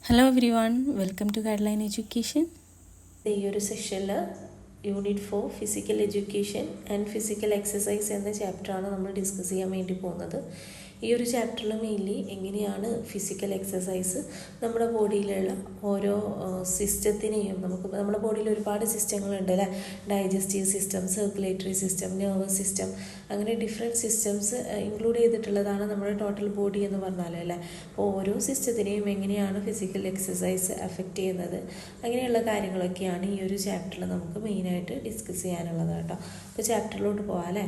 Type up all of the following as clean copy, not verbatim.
Hello everyone, welcome to Guideline Education. ഈ ഒരു സെഷനിൽ unit 4 physical education and physical exercise എന്ന ചാപ്റ്ററാണ് നമ്മൾ ഡിസ്കസ് ചെയ്യാൻ വേണ്ടി പോകുന്നത്. ഈ ഒരു ചാപ്റ്ററിൽ മെയിൻലി എങ്ങനെയാണ് ഫിസിക്കൽ എക്സസൈസ് നമ്മുടെ ബോഡിയിലുള്ള ഓരോ സിസ്റ്റത്തിനെയും നമ്മുടെ ബോഡിയിൽ ഒരുപാട് സിസ്റ്റങ്ങളുണ്ട് അല്ലേ. Digestive system, circulatory system, nervous system, അങ്ങനെ ഡിഫറെൻറ്റ് സിസ്റ്റംസ് ഇൻക്ലൂഡ് ചെയ്തിട്ടുള്ളതാണ് നമ്മുടെ ടോട്ടൽ ബോഡി എന്ന് പറഞ്ഞാൽ അല്ലേ. അപ്പോൾ ഓരോ സിസ്റ്റത്തിനെയും എങ്ങനെയാണ് ഫിസിക്കൽ എക്സസൈസ് അഫക്റ്റ് ചെയ്യുന്നത്, അങ്ങനെയുള്ള കാര്യങ്ങളൊക്കെയാണ് ഈ ഒരു ചാപ്റ്ററിൽ നമുക്ക് മെയിനായിട്ട് ഡിസ്കസ് ചെയ്യാനുള്ളത് കേട്ടോ. അപ്പോൾ ചാപ്റ്ററിലോട്ട് പോകാം അല്ലേ.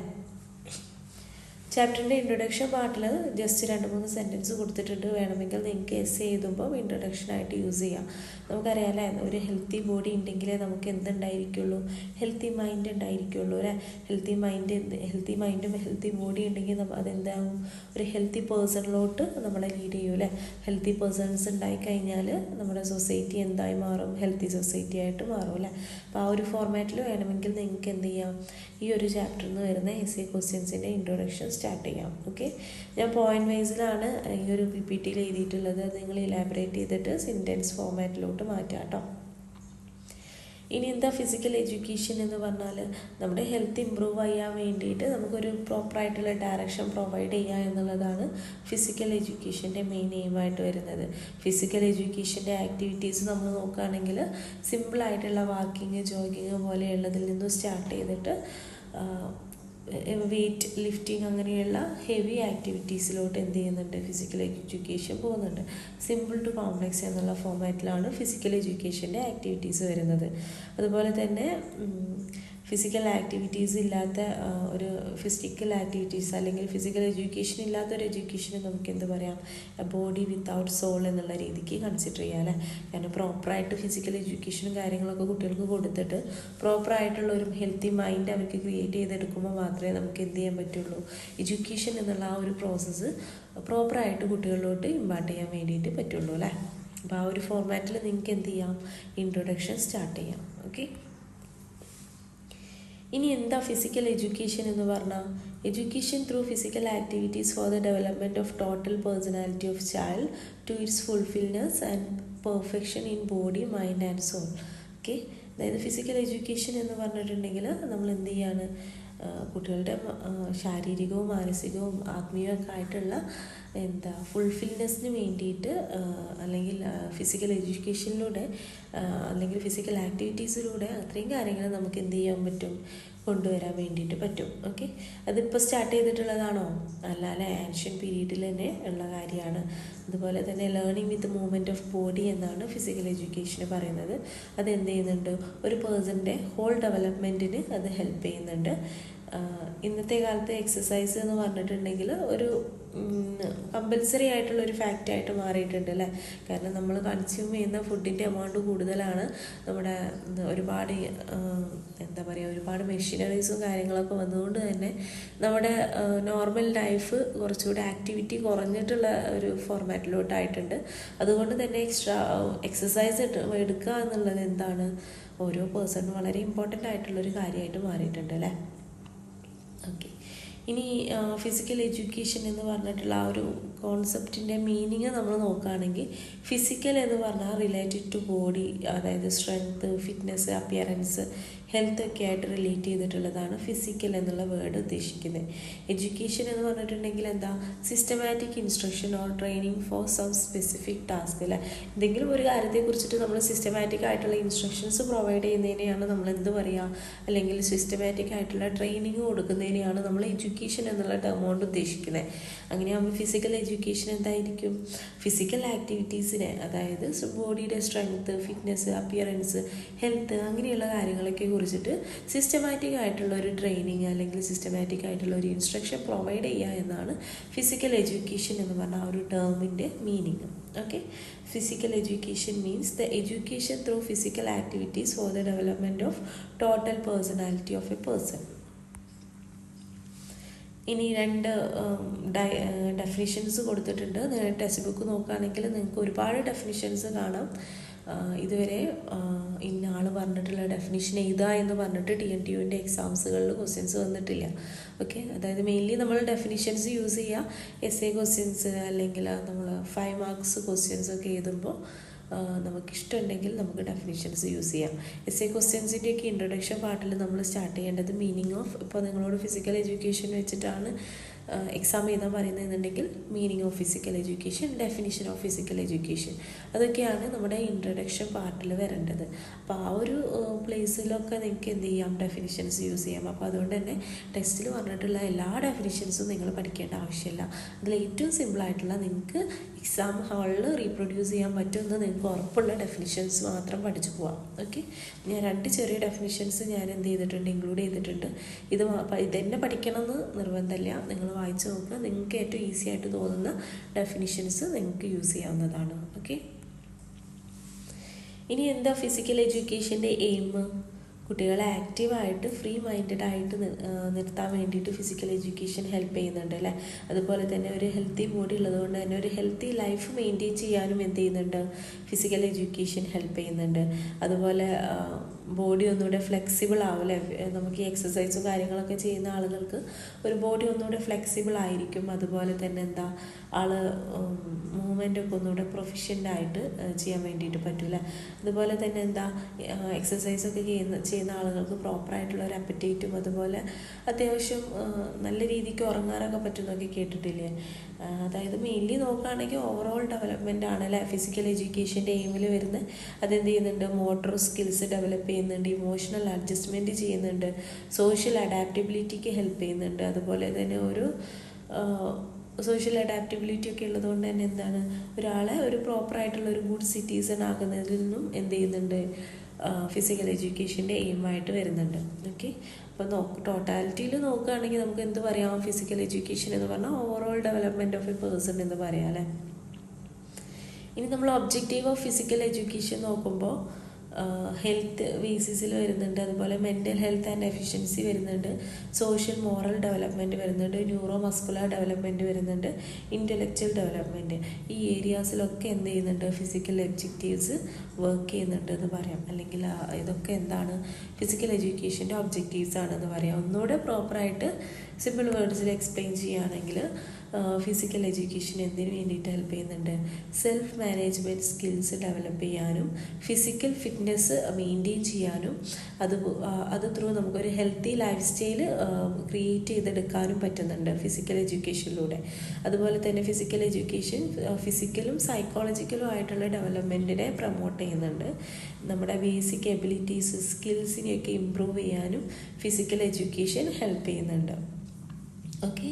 ചാപ്റ്ററിൻ്റെ ഇൻട്രൊഡക്ഷൻ പാർട്ടിൽ ജസ്റ്റ് 2-3 സെൻറ്റൻസ് കൊടുത്തിട്ടുണ്ട്. വേണമെങ്കിൽ നിങ്ങൾക്ക് എസ്സേ എഴുതുമ്പോൾ ഇൻട്രൊഡക്ഷനായിട്ട് യൂസ് ചെയ്യാം. നമുക്കറിയാമല്ലേ, ഒരു ഹെൽത്തി ബോഡി ഉണ്ടെങ്കിലേ നമുക്ക് എന്തുണ്ടായിരിക്കുള്ളൂ, ഹെൽത്തി മൈൻഡ് ഉണ്ടായിരിക്കുള്ളൂ അല്ലേ. ഹെൽത്തി മൈൻഡും ഹെൽത്തി ബോഡി ഉണ്ടെങ്കിൽ അതെന്താകും, ഒരു ഹെൽത്തി പേഴ്സണിലോട്ട് നമ്മളെ ലീഡ് ചെയ്യും അല്ലേ. ഹെൽത്തി പേഴ്സൺസ് ഉണ്ടായിക്കഴിഞ്ഞാൽ നമ്മുടെ സൊസൈറ്റി എന്തായി മാറും, ഹെൽത്തി സൊസൈറ്റി ആയിട്ട് മാറും അല്ലേ. അപ്പോൾ ആ ഒരു ഫോർമാറ്റിൽ വേണമെങ്കിൽ നിങ്ങൾക്ക് എന്ത് ചെയ്യാം, ഈ ഒരു ചാപ്റ്ററിൽ നിന്ന് വരുന്ന എസ്സേ ക്വസ്റ്റ്യൻസിൻ്റെ ഇൻട്രൊഡക്ഷൻ സ്റ്റാർട്ട് ചെയ്യാം. ഓക്കെ, ഞാൻ പോയിന്റ് വൈസിലാണ് ഈ ഒരു PPT എഴുതിയിട്ടുള്ളത്. അത് നിങ്ങൾ ഇലാബറേറ്റ് ചെയ്തിട്ട് സെൻറ്റൻസ് ഫോർമാറ്റിലോട്ട് മാറ്റാം കേട്ടോ. ഇനി എന്താ ഫിസിക്കൽ എഡ്യൂക്കേഷൻ എന്ന് പറഞ്ഞാൽ, നമ്മുടെ ഹെൽത്ത് ഇമ്പ്രൂവ് ചെയ്യാൻ വേണ്ടിയിട്ട് നമുക്കൊരു പ്രോപ്പറായിട്ടുള്ള ഡയറക്ഷൻ പ്രൊവൈഡ് ചെയ്യുക എന്നുള്ളതാണ് ഫിസിക്കൽ എഡ്യൂക്കേഷൻ്റെ മെയിൻ എയിമായിട്ട് വരുന്നത്. ഫിസിക്കൽ എഡ്യൂക്കേഷൻ്റെ ആക്ടിവിറ്റീസ് നമ്മൾ നോക്കുകയാണെങ്കിൽ സിമ്പിളായിട്ടുള്ള വാക്കിങ്, ജോഗിങ് പോലെയുള്ളതിൽ നിന്നും സ്റ്റാർട്ട് ചെയ്തിട്ട് വെയ്റ്റ് ലിഫ്റ്റിംഗ് അങ്ങനെയുള്ള ഹെവി ആക്ടിവിറ്റീസിലോട്ട് എന്ത് ചെയ്യുന്നുണ്ട്, ഫിസിക്കൽ എഡ്യൂക്കേഷൻ പോകുന്നുണ്ട്. സിമ്പിൾ ടു കോംപ്ലക്സ് എന്നുള്ള ഫോർമാറ്റിലാണ് ഫിസിക്കൽ എഡ്യൂക്കേഷൻ്റെ ആക്ടിവിറ്റീസ് വരുന്നത്. അതുപോലെ തന്നെ ഫിസിക്കൽ ആക്ടിവിറ്റീസ് ഇല്ലാത്ത ഒരു ഫിസിക്കൽ ആക്ടിവിറ്റീസ് അല്ലെങ്കിൽ ഫിസിക്കൽ എഡ്യൂക്കേഷൻ ഇല്ലാത്തൊരു എഡ്യൂക്കേഷന് നമുക്ക് എന്ത് പറയാം, ബോഡി വിത്തൗട്ട് സോൾ എന്നുള്ള രീതിക്ക് കൺസിഡർ ചെയ്യാം അല്ലേ. കാരണം പ്രോപ്പറായിട്ട് ഫിസിക്കൽ എഡ്യൂക്കേഷനും കാര്യങ്ങളൊക്കെ കുട്ടികൾക്ക് കൊടുത്തിട്ട് പ്രോപ്പറായിട്ടുള്ള ഒരു ഹെൽത്തി മൈൻഡ് അവർക്ക് ക്രിയേറ്റ് ചെയ്തെടുക്കുമ്പോൾ മാത്രമേ നമുക്ക് എന്ത് ചെയ്യാൻ പറ്റുള്ളൂ, എഡ്യൂക്കേഷൻ എന്നുള്ള ആ ഒരു പ്രോസസ്സ് പ്രോപ്പറായിട്ട് കുട്ടികളിലോട്ട് ഇമ്പാർട്ട് ചെയ്യാൻ വേണ്ടിയിട്ട് പറ്റുള്ളൂ അല്ലേ. അപ്പോൾ ആ ഒരു ഫോർമാറ്റിൽ നിങ്ങൾക്ക് എന്ത് ചെയ്യാം, ഇൻട്രൊഡക്ഷൻ സ്റ്റാർട്ട് ചെയ്യാം. ഓക്കെ, ഇനി എന്താ ഫിസിക്കൽ എഡ്യൂക്കേഷൻ എന്ന് പറഞ്ഞാൽ, education through physical activities for the development of total personality of child to its fulfilness and perfection in body, mind and soul. Okay, അതായത് ഫിസിക്കൽ എഡ്യൂക്കേഷൻ എന്ന് പറഞ്ഞിട്ടുണ്ടെങ്കിൽ നമ്മൾ എന്ത് ചെയ്യാണ്, കുട്ടികളുടെ ശാരീരികവും മാനസികവും ആത്മീയമൊക്കെ ആയിട്ടുള്ള ഫുൾഫിൽനെസ്സിന് വേണ്ടിയിട്ട് അല്ലെങ്കിൽ ഫിസിക്കൽ എഡ്യൂക്കേഷനിലൂടെ അല്ലെങ്കിൽ ഫിസിക്കൽ ആക്ടിവിറ്റീസിലൂടെ അത്രയും കാര്യങ്ങൾ നമുക്ക് എന്ത് ചെയ്യാൻ പറ്റും, കൊണ്ടുവരാൻ വേണ്ടിയിട്ട് പറ്റും. ഓക്കെ, അതിപ്പോൾ സ്റ്റാർട്ട് ചെയ്തിട്ടുള്ളതാണോ, അല്ല അല്ലേ, ആൻഷ്യൻ പീരീഡിൽ തന്നെ ഉള്ള കാര്യമാണ്. അതുപോലെ തന്നെ learning with movement of body എന്നാണ് ഫിസിക്കൽ എഡ്യൂക്കേഷന് പറയുന്നത്. അത് എന്ത് ചെയ്യുന്നുണ്ട്, ഒരു പേഴ്സണിൻ്റെ ഹോൾ ഡെവലപ്മെൻറ്റിന് അത് ഹെൽപ്പ് ചെയ്യുന്നുണ്ട്. ഇന്നത്തെ കാലത്ത് എക്സസൈസ് എന്ന് പറഞ്ഞിട്ടുണ്ടെങ്കിൽ ഒരു കമ്പൽസറി ആയിട്ടുള്ളൊരു ഫാക്റ്റായിട്ട് മാറിയിട്ടുണ്ട് അല്ലേ. കാരണം നമ്മൾ കൺസ്യൂം ചെയ്യുന്ന ഫുഡിൻ്റെ എമൗണ്ട് കൂടുതലാണ്. നമ്മുടെ ഒരുപാട് ഒരുപാട് മെഷീനറീസും കാര്യങ്ങളൊക്കെ വന്നതുകൊണ്ട് തന്നെ നമ്മുടെ നോർമൽ ലൈഫ് കുറച്ചുകൂടി ആക്ടിവിറ്റി കുറഞ്ഞിട്ടുള്ള ഒരു ഫോർമാറ്റിലോട്ടായിട്ടുണ്ട്. അതുകൊണ്ട് തന്നെ എക്സസൈസ് എടുക്കുക എന്നുള്ളത് എന്താണ്, ഓരോ പേഴ്സണും വളരെ ഇമ്പോർട്ടൻ്റ് ആയിട്ടുള്ളൊരു കാര്യമായിട്ട് മാറിയിട്ടുണ്ട് അല്ലേ. ഓക്കെ, ഇനി ഫിസിക്കൽ എഡ്യൂക്കേഷൻ എന്ന് പറഞ്ഞിട്ടുള്ള ആ ഒരു കോൺസെപ്റ്റിൻ്റെ മീനിങ് നമ്മൾ നോക്കുകയാണെങ്കിൽ, ഫിസിക്കൽ എന്ന് പറഞ്ഞാൽ റിലേറ്റഡ് ടു ബോഡി, അതായത് സ്ട്രെങ്ത്, ഫിറ്റ്നസ്, അപ്പിയറൻസ്, ഹെൽത്ത് ഒക്കെ ആയിട്ട് റിലേറ്റ് ചെയ്തിട്ടുള്ളതാണ് ഫിസിക്കൽ എന്നുള്ള വേർഡ് ഉദ്ദേശിക്കുന്നത്. എഡ്യൂക്കേഷൻ എന്ന് പറഞ്ഞിട്ടുണ്ടെങ്കിൽ എന്താ, systematic instruction or training for some specific task അല്ലേ. എന്തെങ്കിലും ഒരു കാര്യത്തെക്കുറിച്ചിട്ട് നമ്മൾ സിസ്റ്റമാറ്റിക് ആയിട്ടുള്ള ഇൻസ്ട്രക്ഷൻസ് പ്രൊവൈഡ് ചെയ്യുന്നതിനെയാണ് നമ്മൾ എന്ത് പറയുക, അല്ലെങ്കിൽ സിസ്റ്റമാറ്റിക് ആയിട്ടുള്ള ട്രെയിനിങ് കൊടുക്കുന്നതിനെയാണ് നമ്മൾ എഡ്യൂക്കേഷൻ എന്നുള്ള ടേം കൊണ്ട് ഉദ്ദേശിക്കുന്നത്. അങ്ങനെയാകുമ്പോൾ ഫിസിക്കൽ എഡ്യൂക്കേഷൻ എന്തായിരിക്കും, ഫിസിക്കൽ ആക്ടിവിറ്റീസിനെ, അതായത് ബോഡിയുടെ സ്ട്രെങ്ത്, ഫിറ്റ്നസ്, അപ്പിയറൻസ്, ഹെൽത്ത് അങ്ങനെയുള്ള കാര്യങ്ങളൊക്കെ കുറിച്ചിട്ട് സിസ്റ്റമാറ്റിക് ആയിട്ടുള്ള ഒരു ട്രെയിനിങ് അല്ലെങ്കിൽ സിസ്റ്റമാറ്റിക് ആയിട്ടുള്ള ഒരു ഇൻസ്ട്രക്ഷൻ പ്രൊവൈഡ് ചെയ്യുക എന്നാണ് ഫിസിക്കൽ എഡ്യൂക്കേഷൻ എന്ന് പറഞ്ഞ ആ ഒരു ടേമിൻ്റെ meaning. Okay, physical education means the education through physical activities for the development of total personality of a person. ഇനി 2 ഡെഫിനിഷൻസ് കൊടുത്തിട്ടുണ്ട്. നിങ്ങൾ ടെക്സ്റ്റ് ബുക്ക് നോക്കുകയാണെങ്കിൽ നിങ്ങൾക്ക് ഒരുപാട് ഡെഫിനിഷൻസ് കാണാം. ഇതുവരെ ഇന്ന ആൾ പറഞ്ഞിട്ടുള്ള ഡെഫിനിഷൻ എഴുതുക എന്ന് പറഞ്ഞിട്ട് TNTUവിൻ്റെ എക്സാംസുകളിൽ ക്വസ്റ്റ്യൻസ് വന്നിട്ടില്ല. ഓക്കെ, അതായത് മെയിൻലി നമ്മൾ ഡെഫിനിഷൻസ് യൂസ് ചെയ്യുക എസ്സേ ക്വസ്റ്റ്യൻസ് അല്ലെങ്കിൽ നമ്മൾ 5 മാർക്സ് ക്വസ്റ്റ്യൻസ് ഒക്കെ എഴുതുമ്പോൾ നമുക്കിഷ്ടമുണ്ടെങ്കിൽ നമുക്ക് ഡെഫിനിഷൻസ് യൂസ് ചെയ്യാം. എസ് എ ക്വസ്റ്റ്യൻസിൻ്റെയൊക്കെ ഇൻട്രൊഡക്ഷൻ പാർട്ടിൽ നമ്മൾ സ്റ്റാർട്ട് ചെയ്യേണ്ടത് മീനിങ് ഓഫ്, ഇപ്പോൾ നിങ്ങളോട് ഫിസിക്കൽ എഡ്യൂക്കേഷൻ വെച്ചിട്ടാണ് എക്സാം എഴുതാൻ പറയുന്നതെന്നുണ്ടെങ്കിൽ meaning of physical education, definition of physical education, അതൊക്കെയാണ് നമ്മുടെ ഇൻട്രൊഡക്ഷൻ പാർട്ടിൽ വരേണ്ടത്. അപ്പോൾ ആ ഒരു പ്ലേസിലൊക്കെ നിങ്ങൾക്ക് എന്ത് ചെയ്യാം, ഡെഫിനിഷൻസ് യൂസ് ചെയ്യാം. അപ്പോൾ അതുകൊണ്ട് തന്നെ ടെക്സ്റ്റിൽ പറഞ്ഞിട്ടുള്ള എല്ലാ ഡെഫിനിഷൻസും നിങ്ങൾ പഠിക്കേണ്ട ആവശ്യമില്ല. അതിൽ ഏറ്റവും സിമ്പിളായിട്ടുള്ള നിങ്ങൾക്ക് എക്സാം ഹാളിൽ റീപ്രൊഡ്യൂസ് ചെയ്യാൻ പറ്റുമെന്ന് നിങ്ങൾക്ക് ഉറപ്പുള്ള ഡെഫിനിഷൻസ് മാത്രം പഠിച്ചു പോവാം. ഓക്കെ, ഞാൻ 2 ചെറിയ ഡെഫിനിഷൻസ് ഞാൻ എന്ത് ചെയ്തിട്ടുണ്ട്, ഇൻക്ലൂഡ് ചെയ്തിട്ടുണ്ട്. ഇതെന്നെ പഠിക്കണമെന്ന് നിർബന്ധമില്ല, നിങ്ങൾ വായിച്ച് നോക്കുക. നിങ്ങൾക്ക് ഏറ്റവും ഈസി ആയിട്ട് തോന്നുന്ന ഡെഫിനിഷൻസ് നിങ്ങൾക്ക് യൂസ് ചെയ്യാവുന്നതാണ്. ഓക്കെ, ഇനി എന്താ ഫിസിക്കൽ എഡ്യൂക്കേഷൻ്റെ എയിം? കുട്ടികളെ ആക്റ്റീവായിട്ട് ഫ്രീ മൈൻഡഡ് ആയിട്ട് നിർത്താൻ വേണ്ടിയിട്ട് ഫിസിക്കൽ എഡ്യൂക്കേഷൻ ഹെൽപ്പ് ചെയ്യുന്നുണ്ട് അല്ലേ. അതുപോലെ തന്നെ ഒരു ഹെൽത്തി ബോഡി ഉള്ളതുകൊണ്ട് തന്നെ ഒരു ഹെൽത്തി ലൈഫ് മെയിൻറ്റെയിൻ ചെയ്യാനും എന്ത് ചെയ്യുന്നുണ്ട്, ഫിസിക്കൽ എഡ്യൂക്കേഷൻ ഹെൽപ്പ് ചെയ്യുന്നുണ്ട്. അതുപോലെ ബോഡി ഒന്നുകൂടെ ഫ്ലെക്സിബിൾ ആവില്ലേ, നമുക്ക് ഈ എക്സസൈസും കാര്യങ്ങളൊക്കെ ചെയ്യുന്ന ആളുകൾക്ക് ഒരു ബോഡി ഒന്നുകൂടെ ഫ്ലെക്സിബിൾ ആയിരിക്കും. അതുപോലെ തന്നെ എന്താ, മൂവ്മെൻറ്റൊക്കെ ഒന്നുകൂടെ പ്രൊഫഷ്യൻ്റായിട്ട് ചെയ്യാൻ വേണ്ടിയിട്ട് പറ്റില്ല. അതുപോലെ തന്നെ എന്താ, എക്സസൈസൊക്കെ ചെയ്യുന്ന ആളുകൾക്ക് പ്രോപ്പറായിട്ടുള്ള ഒരു അപ്പറ്റൈറ്റും അതുപോലെ അത്യാവശ്യം നല്ല രീതിക്ക് ഉറങ്ങാനൊക്കെ പറ്റുന്നൊക്കെ കേട്ടിട്ടില്ലേ. അതായത് മെയിൻലി നോക്കുകയാണെങ്കിൽ ഓവറോൾ ഡെവലപ്മെൻ്റ് ആണല്ലേ ഫിസിക്കൽ എഡ്യൂക്കേഷൻ്റെ എയിമിൽ വരുന്നത്. അതെന്ത് ചെയ്യുന്നുണ്ട്, മോട്ടോർ സ്കിൽസ് ഡെവലപ്പ് ചെയ്യുന്നുണ്ട്, ഇമോഷണൽ അഡ്ജസ്റ്റ്മെൻറ്റ് ചെയ്യുന്നുണ്ട്, സോഷ്യൽ അഡാപ്റ്റബിലിറ്റിക്ക് ഹെൽപ്പ് ചെയ്യുന്നുണ്ട്. അതുപോലെ തന്നെ ഒരു സോഷ്യൽ അഡാപ്റ്റബിലിറ്റി ഒക്കെ ഉള്ളതുകൊണ്ട് തന്നെ എന്താണ്, ഒരാളെ ഒരു പ്രോപ്പറായിട്ടുള്ള ഒരു ഗുഡ് സിറ്റിസൺ ആകുന്നതിൽ നിന്നും എന്ത് ചെയ്യുന്നുണ്ട്, ഫിസിക്കൽ എഡ്യൂക്കേഷൻ്റെ എയിമായിട്ട് വരുന്നുണ്ട്. ഓക്കെ, അപ്പോൾ ടോട്ടാലിറ്റിയിൽ നോക്കുകയാണെങ്കിൽ നമുക്ക് എന്ത് പറയാം, ഫിസിക്കൽ എഡ്യൂക്കേഷൻ എന്ന് പറഞ്ഞാൽ overall development of a person എന്ന് പറയാം അല്ലേ. ഇനി നമ്മൾ ഒബ്ജക്റ്റീവ് ഓഫ് ഫിസിക്കൽ എഡ്യൂക്കേഷൻ നോക്കുമ്പോൾ ഹെൽത്ത് ബേസിസിൽ വരുന്നുണ്ട്, അതുപോലെ മെൻ്റൽ ഹെൽത്ത് ആൻഡ് എഫിഷ്യൻസി വരുന്നുണ്ട്, സോഷ്യൽ മോറൽ ഡെവലപ്മെൻറ്റ് വരുന്നുണ്ട്, ന്യൂറോ മസ്കുലർ ഡെവലപ്മെൻറ്റ് വരുന്നുണ്ട്, ഇൻ്റലക്ച്വൽ ഡെവലപ്മെൻറ്റ്. ഈ ഏരിയാസിലൊക്കെ എന്ത് ചെയ്യുന്നുണ്ട്, ഫിസിക്കൽ ഒബ്ജക്റ്റീവ്സ് വർക്ക് ചെയ്യുന്നുണ്ട് എന്ന് പറയാം. അല്ലെങ്കിൽ ഇതൊക്കെ എന്താണ്, ഫിസിക്കൽ എഡ്യൂക്കേഷൻ്റെ ഒബ്ജക്റ്റീവ്സ് ആണെന്ന് പറയാം. ഒന്നുകൂടെ പ്രോപ്പറായിട്ട് സിമ്പിൾ വേർഡ്സിൽ എക്സ്പ്ലെയിൻ ചെയ്യുകയാണെങ്കിൽ ഫിസിക്കൽ എഡ്യൂക്കേഷൻ എന്തിനു വേണ്ടിയിട്ട് ഹെൽപ്പ് ചെയ്യുന്നുണ്ട്, സെൽഫ് മാനേജ്മെൻറ്റ് സ്കിൽസ് ഡെവലപ്പ് ചെയ്യാനും ഫിസിക്കൽ ഫിറ്റ്നസ് മെയിൻറ്റെയിൻ ചെയ്യാനും അത് ത്രൂ നമുക്കൊരു ഹെൽത്തി ലൈഫ് സ്റ്റൈൽ ക്രിയേറ്റ് ചെയ്തെടുക്കാനും പറ്റുന്നുണ്ട് ഫിസിക്കൽ എഡ്യൂക്കേഷനിലൂടെ. അതുപോലെ തന്നെ ഫിസിക്കൽ എഡ്യൂക്കേഷൻ ഫിസിക്കലും സൈക്കോളജിക്കലും ആയിട്ടുള്ള ഡെവലപ്മെൻറ്റിനെ പ്രൊമോട്ട് ചെയ്യുന്നുണ്ട്. നമ്മുടെ ബേസിക് എബിലിറ്റീസ് സ്കിൽസിനെയൊക്കെ ഇമ്പ്രൂവ് ചെയ്യാനും ഫിസിക്കൽ എഡ്യൂക്കേഷൻ ഹെൽപ്പ് ചെയ്യുന്നുണ്ട്. ഓക്കെ,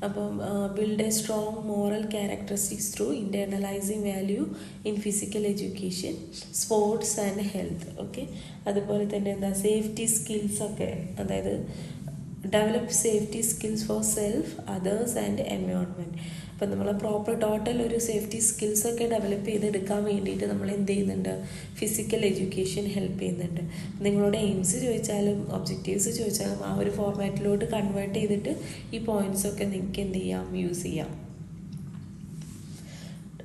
അപ്പം build a strong moral characteristics through internalising value in physical education, sports and health. Okay, അതുപോലെ തന്നെ എന്താ, സേഫ്റ്റി സ്കിൽസൊക്കെ, അതായത് develop safety skills for self, others and environment. അപ്പം നമ്മൾ പ്രോപ്പർ ടോട്ടൽ ഒരു സേഫ്റ്റി സ്കിൽസൊക്കെ ഡെവലപ്പ് ചെയ്തെടുക്കാൻ വേണ്ടിയിട്ട് നമ്മൾ എന്ത് ചെയ്യുന്നുണ്ട്, ഫിസിക്കൽ എഡ്യൂക്കേഷൻ ഹെൽപ്പ് ചെയ്യുന്നുണ്ട്. നിങ്ങളുടെ എയിംസ് ചോദിച്ചാലും ഒബ്ജക്റ്റീവ്സ് ചോദിച്ചാലും ആ ഒരു ഫോർമാറ്റിലോട്ട് കൺവേർട്ട് ചെയ്തിട്ട് ഈ പോയിൻറ്റ്സൊക്കെ നിങ്ങൾക്ക് എന്ത് ചെയ്യാം, യൂസ് ചെയ്യാം.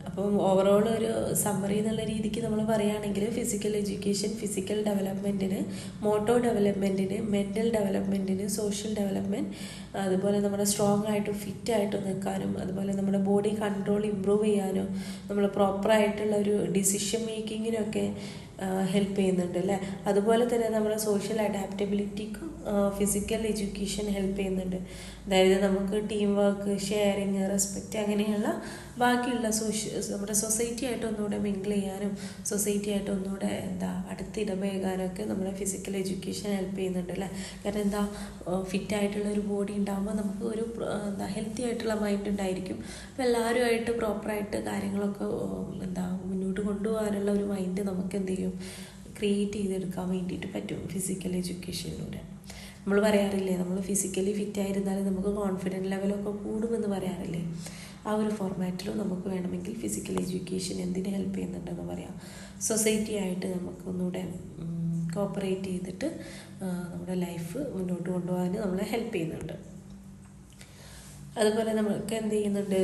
അപ്പം ഓവറോൾ ഒരു സമ്മറി എന്നുള്ള രീതിക്ക് നമ്മൾ പറയുകയാണെങ്കിൽ ഫിസിക്കൽ എഡ്യൂക്കേഷൻ ഫിസിക്കൽ ഡെവലപ്മെൻറ്റിന്, മോട്ടോ ഡെവലപ്മെൻറ്റിന്, മെൻ്റൽ ഡെവലപ്മെൻറ്റിന്, സോഷ്യൽ ഡെവലപ്മെൻറ്റ്, അതുപോലെ നമ്മുടെ സ്ട്രോങ് ആയിട്ട് ഫിറ്റായിട്ട് നിൽക്കാനും അതുപോലെ നമ്മുടെ ബോഡി കൺട്രോൾ ഇമ്പ്രൂവ് ചെയ്യാനും നമ്മൾ പ്രോപ്പറായിട്ടുള്ള ഒരു ഡിസിഷൻ മേക്കിങ്ങിനൊക്കെ ഹെൽപ്പ് ചെയ്യുന്നുണ്ട് അല്ലേ. അതുപോലെ തന്നെ നമ്മുടെ സോഷ്യൽ അഡാപ്റ്റബിലിറ്റിക്കും ഫിസിക്കൽ എഡ്യൂക്കേഷൻ ഹെൽപ്പ് ചെയ്യുന്നുണ്ട്. അതായത് നമുക്ക് ടീം വർക്ക്, ഷെയറിങ്, റെസ്പെക്റ്റ് അങ്ങനെയുള്ള ബാക്കിയുള്ള നമ്മുടെ സൊസൈറ്റി ആയിട്ട് ഒന്നുകൂടെ മിങ്കിൾ ചെയ്യാനും സൊസൈറ്റി ആയിട്ട് ഒന്നുകൂടെ അടുത്തിടപഴകാനൊക്കെ നമ്മുടെ ഫിസിക്കൽ എഡ്യൂക്കേഷൻ ഹെൽപ്പ് ചെയ്യുന്നുണ്ട് അല്ലേ. കാരണം ഫിറ്റായിട്ടുള്ള ഒരു ബോഡി ഉണ്ടാകുമ്പോൾ നമുക്ക് ഒരു ഹെൽത്തി ആയിട്ടുള്ള മൈൻഡ് ഉണ്ടായിരിക്കും. അപ്പോൾ എല്ലാവരുമായിട്ട് പ്രോപ്പറായിട്ട് കാര്യങ്ങളൊക്കെ മുന്നോട്ട് കൊണ്ടുപോകാനുള്ള ഒരു മൈൻഡ് നമുക്ക് എന്ത് ചെയ്യും, ക്രിയേറ്റ് ചെയ്തെടുക്കാൻ വേണ്ടിയിട്ട് പറ്റും ഫിസിക്കൽ എഡ്യൂക്കേഷനിലൂടെ. നമ്മൾ പറയാറില്ലേ, നമ്മൾ ഫിസിക്കലി ഫിറ്റായിരുന്നാൽ നമുക്ക് കോൺഫിഡൻറ്റ് ലെവലൊക്കെ കൂടുമെന്ന് പറയാറില്ലേ. ആ ഒരു ഫോർമാറ്റിലും നമുക്ക് വേണമെങ്കിൽ ഫിസിക്കൽ എഡ്യൂക്കേഷൻ എന്തിന് ഹെൽപ്പ് ചെയ്യുന്നുണ്ടെന്ന് പറയാം. സൊസൈറ്റി ആയിട്ട് നമുക്കൊന്നുകൂടെ കോപ്പറേറ്റ് ചെയ്തിട്ട് നമ്മുടെ ലൈഫ് മുന്നോട്ട് കൊണ്ടുപോകാൻ നമ്മളെ ഹെൽപ്പ് ചെയ്യുന്നുണ്ട്. അതുപോലെ നമുക്ക് എന്ത് ചെയ്യുന്നുണ്ട്,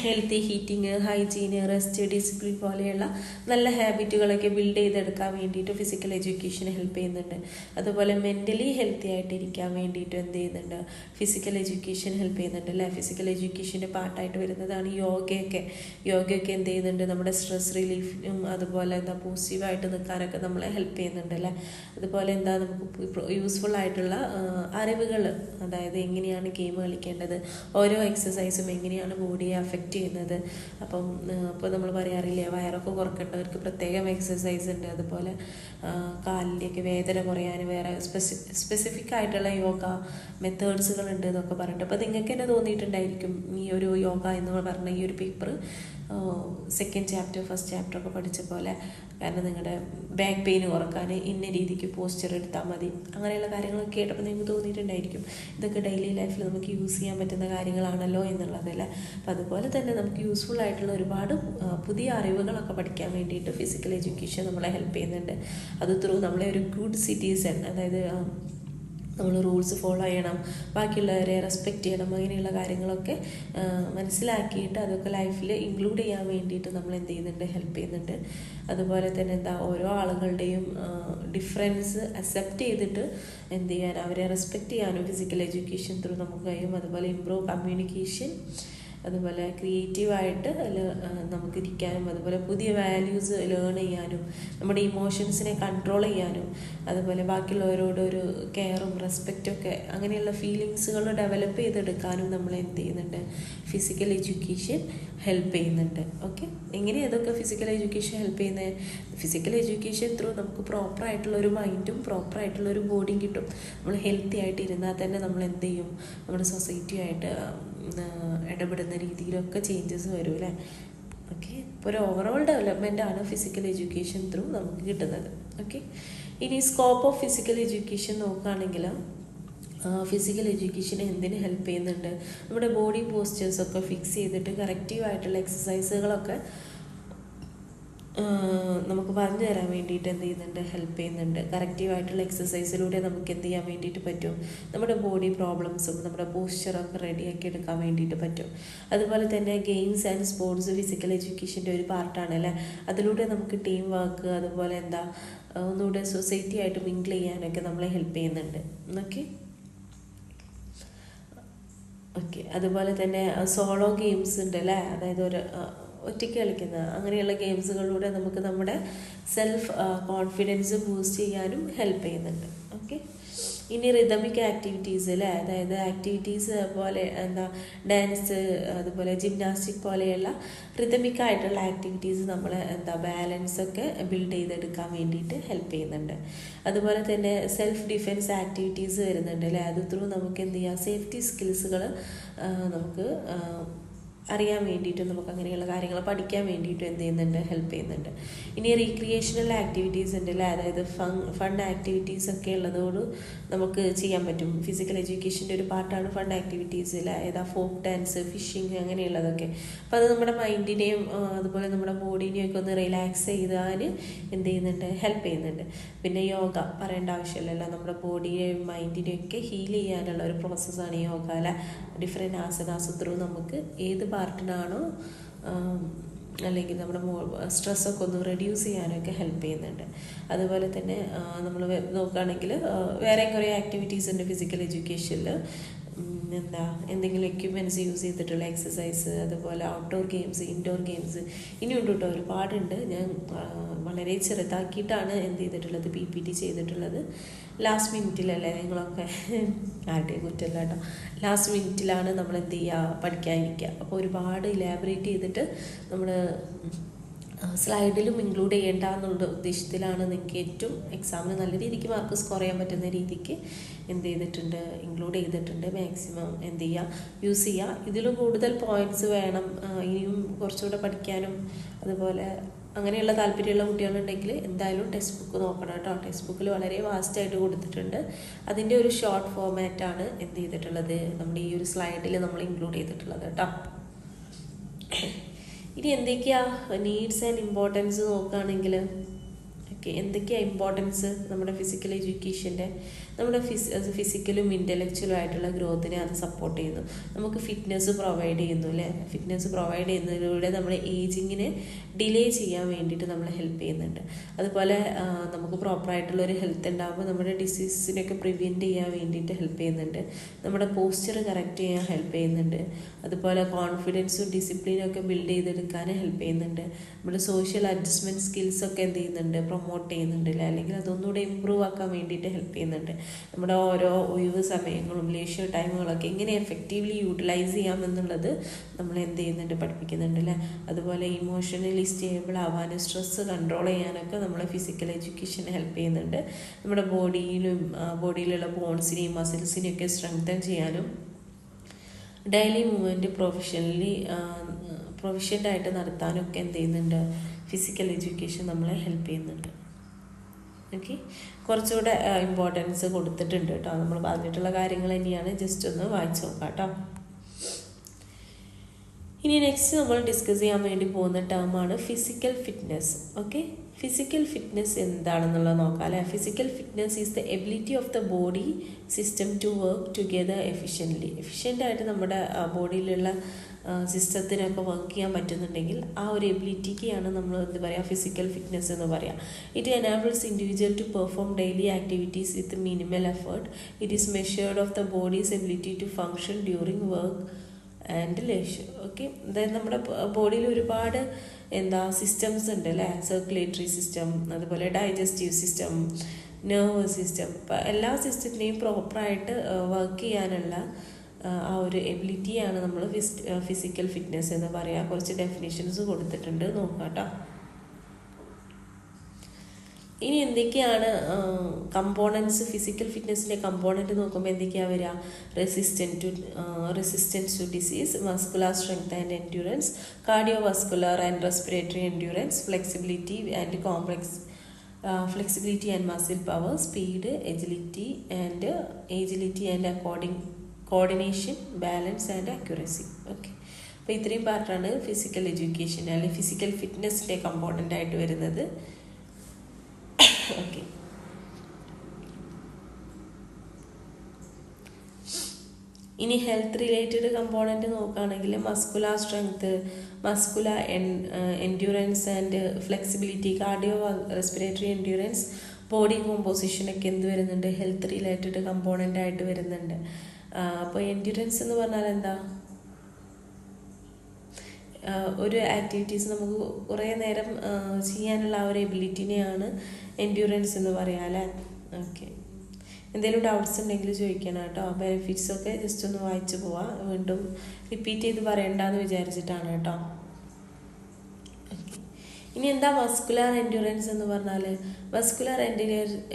healthy heating, hygiene, rest, discipline പോലെയുള്ള നല്ല ഹാബിറ്റുകളൊക്കെ ബിൽഡ് ചെയ്തെടുക്കാൻ വേണ്ടിയിട്ട് ഫിസിക്കൽ എഡ്യൂക്കേഷൻ ഹെൽപ്പ് ചെയ്യുന്നുണ്ട്. അതുപോലെ മെൻ്റലി ഹെൽത്തി ആയിട്ട് ഇരിക്കാൻ വേണ്ടിയിട്ട് എന്ത് ചെയ്യുന്നുണ്ട്, ഫിസിക്കൽ എഡ്യൂക്കേഷൻ ഹെൽപ്പ് ചെയ്യുന്നുണ്ട് അല്ലേ. ഫിസിക്കൽ എഡ്യൂക്കേഷൻ്റെ പാർട്ടായിട്ട് വരുന്നതാണ് യോഗയൊക്കെ എന്ത് ചെയ്യുന്നുണ്ട്, നമ്മുടെ സ്ട്രെസ് റിലീഫിനും അതുപോലെ എന്താ പോസിറ്റീവായിട്ട് നിൽക്കാനൊക്കെ നമ്മളെ ഹെൽപ്പ് ചെയ്യുന്നുണ്ട് അല്ലേ. അതുപോലെ എന്താ നമുക്ക് യൂസ്ഫുൾ ആയിട്ടുള്ള അറിവുകൾ, അതായത് എങ്ങനെയാണ് ഗെയിം കളിക്കേണ്ടത്, ഓരോ എക്സസൈസും എങ്ങനെയാണ് ബോഡിയെ അഫക്റ്റ് ചെയ്യുന്നത്. അപ്പോൾ നമ്മൾ പറയാറില്ലേ, വയറൊക്കെ കുറക്കേണ്ടവർക്ക് പ്രത്യേകം എക്സസൈസ് ഉണ്ട്. അതുപോലെ കാലിൻ്റെയൊക്കെ വേദന കുറയാൻ വേറെ സ്പെസിഫിക് ആയിട്ടുള്ള യോഗ മെത്തേഡ്സുകൾ ഉണ്ട് എന്നൊക്കെ പറഞ്ഞിട്ട്. അപ്പോൾ നിങ്ങൾക്ക് തന്നെ തോന്നിയിട്ടുണ്ടായിരിക്കും ഈ ഒരു യോഗ എന്ന് പറഞ്ഞ ഈ ഒരു paper second chapter first chapter ഒക്കെ പഠിച്ച പോലെ. കാരണം നിങ്ങളുടെ ബാക്ക് പെയിൻ കുറക്കാൻ ഇന്ന രീതിക്ക് പോസ്ചർ എടുത്താൽ മതി, അങ്ങനെയുള്ള കാര്യങ്ങളൊക്കെ കേട്ടപ്പോൾ നിങ്ങൾക്ക് തോന്നിയിട്ടുണ്ടായിരിക്കും ഇതൊക്കെ ഡെയിലി ലൈഫിൽ നമുക്ക് യൂസ് ചെയ്യാൻ പറ്റുന്ന കാര്യങ്ങളാണല്ലോ എന്നുള്ളതല്ലേ. അപ്പം അതുപോലെ തന്നെ നമുക്ക് യൂസ്ഫുൾ ആയിട്ടുള്ള ഒരുപാട് പുതിയ അറിവുകളൊക്കെ പഠിക്കാൻ വേണ്ടിയിട്ട് ഫിസിക്കൽ എഡ്യൂക്കേഷൻ നമ്മളെ ഹെൽപ്പ് ചെയ്യുന്നുണ്ട്. അത് ത്രൂ നമ്മളെ ഒരു ഗുഡ് സിറ്റിസൺ, അതായത് നമ്മൾ റൂൾസ് ഫോളോ ചെയ്യണം, ബാക്കിയുള്ളവരെ റെസ്പെക്റ്റ് ചെയ്യണം, അങ്ങനെയുള്ള കാര്യങ്ങളൊക്കെ മനസ്സിലാക്കിയിട്ട് അതൊക്കെ ലൈഫിൽ ഇൻക്ലൂഡ് ചെയ്യാൻ വേണ്ടിയിട്ട് നമ്മൾ എന്ത് ചെയ്യുന്നുണ്ട്, ഹെൽപ്പ് ചെയ്യുന്നുണ്ട്. അതുപോലെ തന്നെ എന്താ, ഓരോ ആളുകളുടെയും ഡിഫറൻസ് അക്സെപ്റ്റ് ചെയ്തിട്ട് എന്ത് ചെയ്യാൻ, അവരെ റെസ്പെക്റ്റ് ചെയ്യാനും ഫിസിക്കൽ എഡ്യൂക്കേഷൻ ത്രൂ നമുക്ക് കഴിയും. അതുപോലെ ഇംപ്രൂവ് കമ്മ്യൂണിക്കേഷൻ, അതുപോലെ ക്രിയേറ്റീവായിട്ട് നമുക്ക് ഇരിക്കാനും, അതുപോലെ പുതിയ വാല്യൂസ് ലേൺ ചെയ്യാനും, നമ്മുടെ ഇമോഷൻസിനെ കൺട്രോൾ ചെയ്യാനും, അതുപോലെ ബാക്കിയുള്ളവരോട് ഒരു കെയറും റെസ്പെക്റ്റൊക്കെ അങ്ങനെയുള്ള ഫീലിങ്സുകൾ ഡെവലപ്പ് ചെയ്തെടുക്കാനും നമ്മൾ എന്ത് ചെയ്യുന്നുണ്ട്, ഫിസിക്കൽ എഡ്യൂക്കേഷൻ ഹെൽപ്പ് ചെയ്യുന്നുണ്ട്. ഓക്കെ, എങ്ങനെയാണ് അതൊക്കെ ഫിസിക്കൽ എഡ്യൂക്കേഷൻ ഹെൽപ്പ് ചെയ്യുന്നത്? ഫിസിക്കൽ എഡ്യൂക്കേഷൻ ത്രൂ നമുക്ക് പ്രോപ്പറായിട്ടുള്ളൊരു മൈൻഡും പ്രോപ്പറായിട്ടുള്ളൊരു ബോഡിയും കിട്ടും. നമ്മൾ ഹെൽത്തി ആയിട്ട് ഇരുന്നാൽ തന്നെ നമ്മൾ എന്ത് ചെയ്യും, നമ്മുടെ സൊസൈറ്റിയായിട്ട് ഇടപെടുന്ന രീതിയിലൊക്കെ ചേഞ്ചസ് വരും അല്ലേ. ഓക്കെ, ഇപ്പോൾ ഒരു ഓവറോൾ ഡെവലപ്മെൻ്റ് ആണ് ഫിസിക്കൽ എഡ്യൂക്കേഷൻ ത്രൂ നമുക്ക് കിട്ടുന്നത്. ഓക്കെ, ഇനി സ്കോപ്പ് ഓഫ് ഫിസിക്കൽ എഡ്യൂക്കേഷൻ നോക്കുകയാണെങ്കിൽ ഫിസിക്കൽ എഡ്യൂക്കേഷൻ എന്തിന് ഹെൽപ്പ് ചെയ്യുന്നുണ്ട്, നമ്മുടെ ബോഡി പോസ്ചേഴ്സൊക്കെ ഫിക്സ് ചെയ്തിട്ട് കറക്റ്റീവായിട്ടുള്ള എക്സസൈസുകളൊക്കെ നമുക്ക് പറഞ്ഞു തരാൻ വേണ്ടിയിട്ട് എന്ത് ചെയ്യുന്നുണ്ട്, ഹെൽപ്പ് ചെയ്യുന്നുണ്ട്. കറക്റ്റീവായിട്ടുള്ള എക്സസൈസിലൂടെ നമുക്ക് എന്ത് ചെയ്യാൻ വേണ്ടിയിട്ട് പറ്റും, നമ്മുടെ ബോഡി പ്രോബ്ലംസും നമ്മുടെ പോസ്ചറൊക്കെ റെഡിയാക്കി എടുക്കാൻ വേണ്ടിയിട്ട് പറ്റും. അതുപോലെ തന്നെ ഗെയിംസ് ആൻഡ് സ്പോർട്സ് ഫിസിക്കൽ എഡ്യൂക്കേഷൻ്റെ ഒരു പാർട്ടാണ് അല്ലേ. അതിലൂടെ നമുക്ക് ടീം വർക്ക്, അതുപോലെ എന്താ ഒന്നുകൂടെ സൊസൈറ്റി ആയിട്ട് മിങ്കിൾ ചെയ്യാനൊക്കെ നമ്മളെ ഹെൽപ്പ് ചെയ്യുന്നുണ്ട്. ഓക്കെ, അതുപോലെ തന്നെ സോളോ ഗെയിംസ് ഉണ്ട് അല്ലേ, അതായത് ഒരു ഒറ്റയ്ക്ക് കളിക്കുന്ന അങ്ങനെയുള്ള ഗെയിംസുകളിലൂടെ നമുക്ക് നമ്മുടെ സെൽഫ് കോൺഫിഡൻസ് ബൂസ്റ്റ് ചെയ്യാനും ഹെൽപ്പ് ചെയ്യുന്നുണ്ട്. ഓക്കെ, ഇനി റിതമിക് ആക്ടിവിറ്റീസ് അല്ലേ, അതായത് ആക്ടിവിറ്റീസ് പോലെ എന്താ ഡാൻസ്, അതുപോലെ ജിംനാസ്റ്റിക് പോലെയുള്ള റിതമിക് ആയിട്ടുള്ള ആക്ടിവിറ്റീസ് നമ്മളെ എന്താ ബാലൻസൊക്കെ ബിൽഡ് ചെയ്തെടുക്കാൻ വേണ്ടിയിട്ട് ഹെൽപ്പ് ചെയ്യുന്നുണ്ട്. അതുപോലെ തന്നെ സെൽഫ് ഡിഫെൻസ് ആക്ടിവിറ്റീസ് വരുന്നുണ്ട് അല്ലേ. അത് ത്രൂ നമുക്ക് എന്ത് ചെയ്യാം, സേഫ്റ്റി സ്കിൽസുകൾ നമുക്ക് അറിയാൻ വേണ്ടിയിട്ടും നമുക്ക് അങ്ങനെയുള്ള കാര്യങ്ങൾ പഠിക്കാൻ വേണ്ടിയിട്ടും എന്ത് ചെയ്യുന്നുണ്ട്, ഹെൽപ്പ് ചെയ്യുന്നുണ്ട്. ഇനി റീക്രിയേഷണൽ ആക്ടിവിറ്റീസ് ഉണ്ട് അല്ലേ, അതായത് ഫൺ ആക്ടിവിറ്റീസ് ഒക്കെ ഉള്ളതോട് നമുക്ക് ചെയ്യാൻ പറ്റും. ഫിസിക്കൽ എഡ്യൂക്കേഷൻ്റെ ഒരു പാർട്ടാണ് ഫൺ ആക്ടിവിറ്റീസ് അല്ലേ, ഏതാ ഫോക്ക് ഡാൻസ്, ഫിഷിങ് അങ്ങനെയുള്ളതൊക്കെ. അപ്പോൾ അത് നമ്മുടെ മൈൻഡിനെയും അതുപോലെ നമ്മുടെ ബോഡീനെയും ഒക്കെ ഒന്ന് റിലാക്സ് ചെയ്താൽ എന്ത് ചെയ്യുന്നുണ്ട്, ഹെൽപ്പ് ചെയ്യുന്നുണ്ട്. പിന്നെ യോഗ പറയേണ്ട ആവശ്യമില്ലല്ലോ, നമ്മുടെ ബോഡിയെയും മൈൻഡിനെയും ഒക്കെ ഹീൽ ചെയ്യാനുള്ള ഒരു പ്രോസസ്സാണ് യോഗ അല്ലേ. ഡിഫറെൻറ്റ് ആസനാസ് ത്രൂ നമുക്ക് ഏത് പാർട്ടിനാണോ അല്ലെങ്കിൽ നമ്മുടെ സ്ട്രെസ്സൊക്കെ ഒന്ന് റെഡ്യൂസ് ചെയ്യാനൊക്കെ ഹെൽപ്പ് ചെയ്യുന്നുണ്ട്. അതുപോലെ തന്നെ നമ്മൾ നോക്കുകയാണെങ്കിൽ വേറെ കുറേ ആക്ടിവിറ്റീസ് ഉണ്ട് ഫിസിക്കൽ എഡ്യൂക്കേഷനിൽ. എന്തെങ്കിലും എക്യുപ്മെൻറ്റ്സ് യൂസ് ചെയ്തിട്ടുള്ള എക്സസൈസ്, അതുപോലെ ഔട്ട്ഡോർ ഗെയിംസ്, ഇൻഡോർ ഗെയിംസ് ഇനിയുണ്ട് കേട്ടോ, ഒരുപാടുണ്ട്. ഞാൻ വളരെ ചെറുതാക്കിയിട്ടാണ് എന്ത് ചെയ്തിട്ടുള്ളത്, PPT ചെയ്തിട്ടുള്ളത്. ലാസ്റ്റ് മിനിറ്റിലല്ലേ നിങ്ങളൊക്കെ, ആരുടെയും കുറ്റമല്ല കേട്ടോ, ലാസ്റ്റ് മിനിറ്റിലാണ് നമ്മൾ എന്ത് ചെയ്യുക, പഠിക്കാനിരിക്കുക. അപ്പോൾ ഒരുപാട് ഇലാബറേറ്റ് ചെയ്തിട്ട് നമ്മൾ സ്ലൈഡിലും ഇൻക്ലൂഡ് ചെയ്യേണ്ട എന്നുള്ള ഉദ്ദേശത്തിലാണ് നിങ്ങൾക്ക് ഏറ്റവും എക്സാമിന് നല്ല രീതിക്ക് മാർക്ക് സ്കോർ ചെയ്യാൻ പറ്റുന്ന രീതിക്ക് എന്ത് ചെയ്തിട്ടുണ്ട്, ഇൻക്ലൂഡ് ചെയ്തിട്ടുണ്ട്. മാക്സിമം എന്ത് ചെയ്യുക, യൂസ് ചെയ്യുക. ഇതിലും കൂടുതൽ പോയിൻറ്റ്സ് വേണം, ഇനിയും കുറച്ചുകൂടെ പഠിക്കാനും അതുപോലെ അങ്ങനെയുള്ള താല്പര്യമുള്ള കുട്ടികളുണ്ടെങ്കിൽ എന്തായാലും ടെക്സ്റ്റ് ബുക്ക് നോക്കണം കേട്ടോ. ടെക്സ്റ്റ് ബുക്കിൽ വളരെ വാസ്റ്റായിട്ട് കൊടുത്തിട്ടുണ്ട്. അതിൻ്റെ ഒരു ഷോർട്ട് ഫോമാറ്റാണ് എന്ത് ചെയ്തിട്ടുള്ളത്, നമ്മുടെ ഈ ഒരു സ്ലൈഡിൽ നമ്മൾ ഇൻക്ലൂഡ് ചെയ്തിട്ടുള്ളത് കേട്ടോ. ഇനി എന്തൊക്കെയാ നീഡ്സ് ആൻഡ് ഇമ്പോർട്ടൻസ് നോക്കുകയാണെങ്കിൽ ഓക്കെ, എന്തൊക്കെയാണ് ഇമ്പോർട്ടൻസ് നമ്മുടെ ഫിസിക്കൽ എഡ്യൂക്കേഷൻ്റെ? നമ്മുടെ ഫിസിക്കലും ഇൻ്റലക്ച്വലും ആയിട്ടുള്ള ഗ്രോത്തിനെ അത് സപ്പോർട്ട് ചെയ്യുന്നു. നമുക്ക് ഫിറ്റ്നസ് പ്രൊവൈഡ് ചെയ്യുന്നു അല്ലേ? ഫിറ്റ്നസ് പ്രൊവൈഡ് ചെയ്യുന്നതിലൂടെ നമ്മുടെ ഏജിങ്ങിനെ ഡിലേ ചെയ്യാൻ വേണ്ടിയിട്ട് നമ്മളെ ഹെൽപ്പ് ചെയ്യുന്നുണ്ട്. അതുപോലെ നമുക്ക് പ്രോപ്പറായിട്ടുള്ളൊരു ഹെൽത്ത് ഉണ്ടാകുമ്പോൾ നമ്മുടെ ഡിസീസിനൊക്കെ പ്രിവെൻറ്റ് ചെയ്യാൻ വേണ്ടിയിട്ട് ഹെൽപ്പ് ചെയ്യുന്നുണ്ട്. നമ്മുടെ പോസ്ചർ കറക്റ്റ് ചെയ്യാൻ ഹെൽപ്പ് ചെയ്യുന്നുണ്ട്. അതുപോലെ കോൺഫിഡൻസും ഡിസിപ്ലിനും ഒക്കെ ബിൽഡ് ചെയ്തെടുക്കാൻ ഹെൽപ്പ് ചെയ്യുന്നുണ്ട്. നമ്മുടെ സോഷ്യൽ അഡ്ജസ്റ്റ്മെൻറ്റ് സ്കിൽസൊക്കെ എന്ത് ചെയ്യുന്നുണ്ട്? പ്രൊമോട്ട് ചെയ്യുന്നുണ്ട് അല്ലേ? അല്ലെങ്കിൽ അതൊന്നുകൂടെ ഇമ്പ്രൂവ് ആക്കാൻ വേണ്ടിയിട്ട് ഹെൽപ്പ് ചെയ്യുന്നുണ്ട്. നമ്മുടെ ഓരോ ഒഴിവ് സമയങ്ങളും ലേഷ്യർ ടൈമുകളൊക്കെ എങ്ങനെ എഫക്റ്റീവ്ലി യൂട്ടിലൈസ് ചെയ്യാമെന്നുള്ളത് നമ്മൾ എന്ത് ചെയ്യുന്നുണ്ട്? പഠിപ്പിക്കുന്നുണ്ട് അല്ലേ? അതുപോലെ ഇമോഷണലി സ്റ്റേബിൾ ആവാനും സ്ട്രെസ്സ് കൺട്രോൾ ചെയ്യാനൊക്കെ നമ്മളെ ഫിസിക്കൽ എഡ്യൂക്കേഷൻ ഹെൽപ്പ് ചെയ്യുന്നുണ്ട്. നമ്മുടെ ബോഡിയിലുള്ള ബോൺസിനെയും മസിൽസിനെയും ഒക്കെ സ്ട്രെങ്തൻ ചെയ്യാനും ഡെയിലി മൂവ്മെൻറ്റ് പ്രൊഫഷ്യൻ്റായിട്ട് നടത്താനൊക്കെ എന്ത് ചെയ്യുന്നുണ്ട്? ഫിസിക്കൽ എഡ്യൂക്കേഷൻ നമ്മളെ ഹെൽപ്പ് ചെയ്യുന്നുണ്ട്. ഓക്കെ, കുറച്ചുകൂടെ ഇമ്പോർട്ടൻസ് കൊടുത്തിട്ടുണ്ട് കേട്ടോ. നമ്മൾ പറഞ്ഞിട്ടുള്ള കാര്യങ്ങൾ തന്നെയാണ്, ജസ്റ്റ് ഒന്ന് വായിച്ചു നോക്കാം കേട്ടോ. ഇനി നെക്സ്റ്റ് നമ്മൾ ഡിസ്കസ് ചെയ്യാൻ വേണ്ടി പോകുന്ന ടേമാണ് physical fitness. Okay, physical fitness എന്താണെന്നുള്ളത് നോക്കാം അല്ലേ? Physical fitness is the ability of the body system to work together എഫിഷ്യൻ്റായിട്ട് നമ്മുടെ ബോഡിയിലുള്ള സിസ്റ്റത്തിനൊക്കെ വർക്ക് ചെയ്യാൻ പറ്റുന്നുണ്ടെങ്കിൽ ആ ഒരു എബിലിറ്റിക്കാണ് നമ്മൾ എന്താ പറയുക? ഫിസിക്കൽ ഫിറ്റ്നസ് എന്ന് പറയാം. It enables individual to perform daily activities with minimal effort. It is measured of the body's ability to function during work and leisure. Okay, അതായത് നമ്മുടെ ബോഡിയിൽ ഒരുപാട് സിസ്റ്റംസ് ഉണ്ട് അല്ലേ? സർക്കുലേറ്ററി സിസ്റ്റം, അതുപോലെ ഡൈജസ്റ്റീവ് സിസ്റ്റം, നെർവസ് സിസ്റ്റം. ഇപ്പം എല്ലാ സിസ്റ്റത്തിനെയും പ്രോപ്പറായിട്ട് വർക്ക് ചെയ്യാനുള്ള ആ ഒരു എബിലിറ്റിയാണ് നമ്മൾ ഫിസിക്കൽ ഫിറ്റ്നസ് എന്ന് പറയുക. കുറച്ച് ഡെഫിനിഷൻസ് കൊടുത്തിട്ടുണ്ട്, നോക്കാം കേട്ടോ. ഇനി എന്തൊക്കെയാണ് കമ്പോണൻസ്? ഫിസിക്കൽ ഫിറ്റ്നസിൻ്റെ കമ്പോണൻറ്റ് നോക്കുമ്പോൾ എന്തൊക്കെയാണ് വരിക? Resistance to disease, muscular strength and endurance, cardiovascular and respiratory endurance, flexibility and muscle power, speed, agility and coordination, balance and accuracy. Okay, അപ്പോൾ ഇത്രയും പാർട്ടാണ് ഫിസിക്കൽ എഡ്യൂക്കേഷൻ അല്ലെങ്കിൽ ഫിസിക്കൽ ഫിറ്റ്നസിൻ്റെ കമ്പോണൻ്റ് ആയിട്ട് വരുന്നത്. ഓക്കെ, ഇനി ഹെൽത്ത് റിലേറ്റഡ് കമ്പോണൻറ്റ് നോക്കുകയാണെങ്കിൽ muscular strength, muscular endurance and flexibility, cardio respiratory endurance, body കോമ്പോസിഷനൊക്കെ എന്ത് വരുന്നുണ്ട്? ഹെൽത്ത് റിലേറ്റഡ് കമ്പോണൻ്റ് ആയിട്ട് വരുന്നുണ്ട്. അപ്പോൾ എൻഡ്യൂറൻസ് എന്ന് പറഞ്ഞാൽ എന്താ? ഒരു ആക്ടിവിറ്റീസ് നമുക്ക് കുറേ നേരം ചെയ്യാനുള്ള ആ ഒരു എബിലിറ്റിനെയാണ് എൻഡ്യൂറൻസ് എന്ന് പറയുക അല്ലേ? ഓക്കെ, എന്തെങ്കിലും ഡൗട്ട്സ് ഉണ്ടെങ്കിൽ ചോദിക്കണം കേട്ടോ. ബെനിഫിറ്റ്സൊക്കെ ജസ്റ്റ് ഒന്ന് വായിച്ചു പോവാം, വീണ്ടും റിപ്പീറ്റ് ചെയ്ത് പറയണ്ടെന്ന് വിചാരിച്ചിട്ടാണ് കേട്ടോ. ഇനി എന്താ മസ്കുലാർ എൻഡ്യൂറൻസ് എന്ന് പറഞ്ഞാൽ? Muscular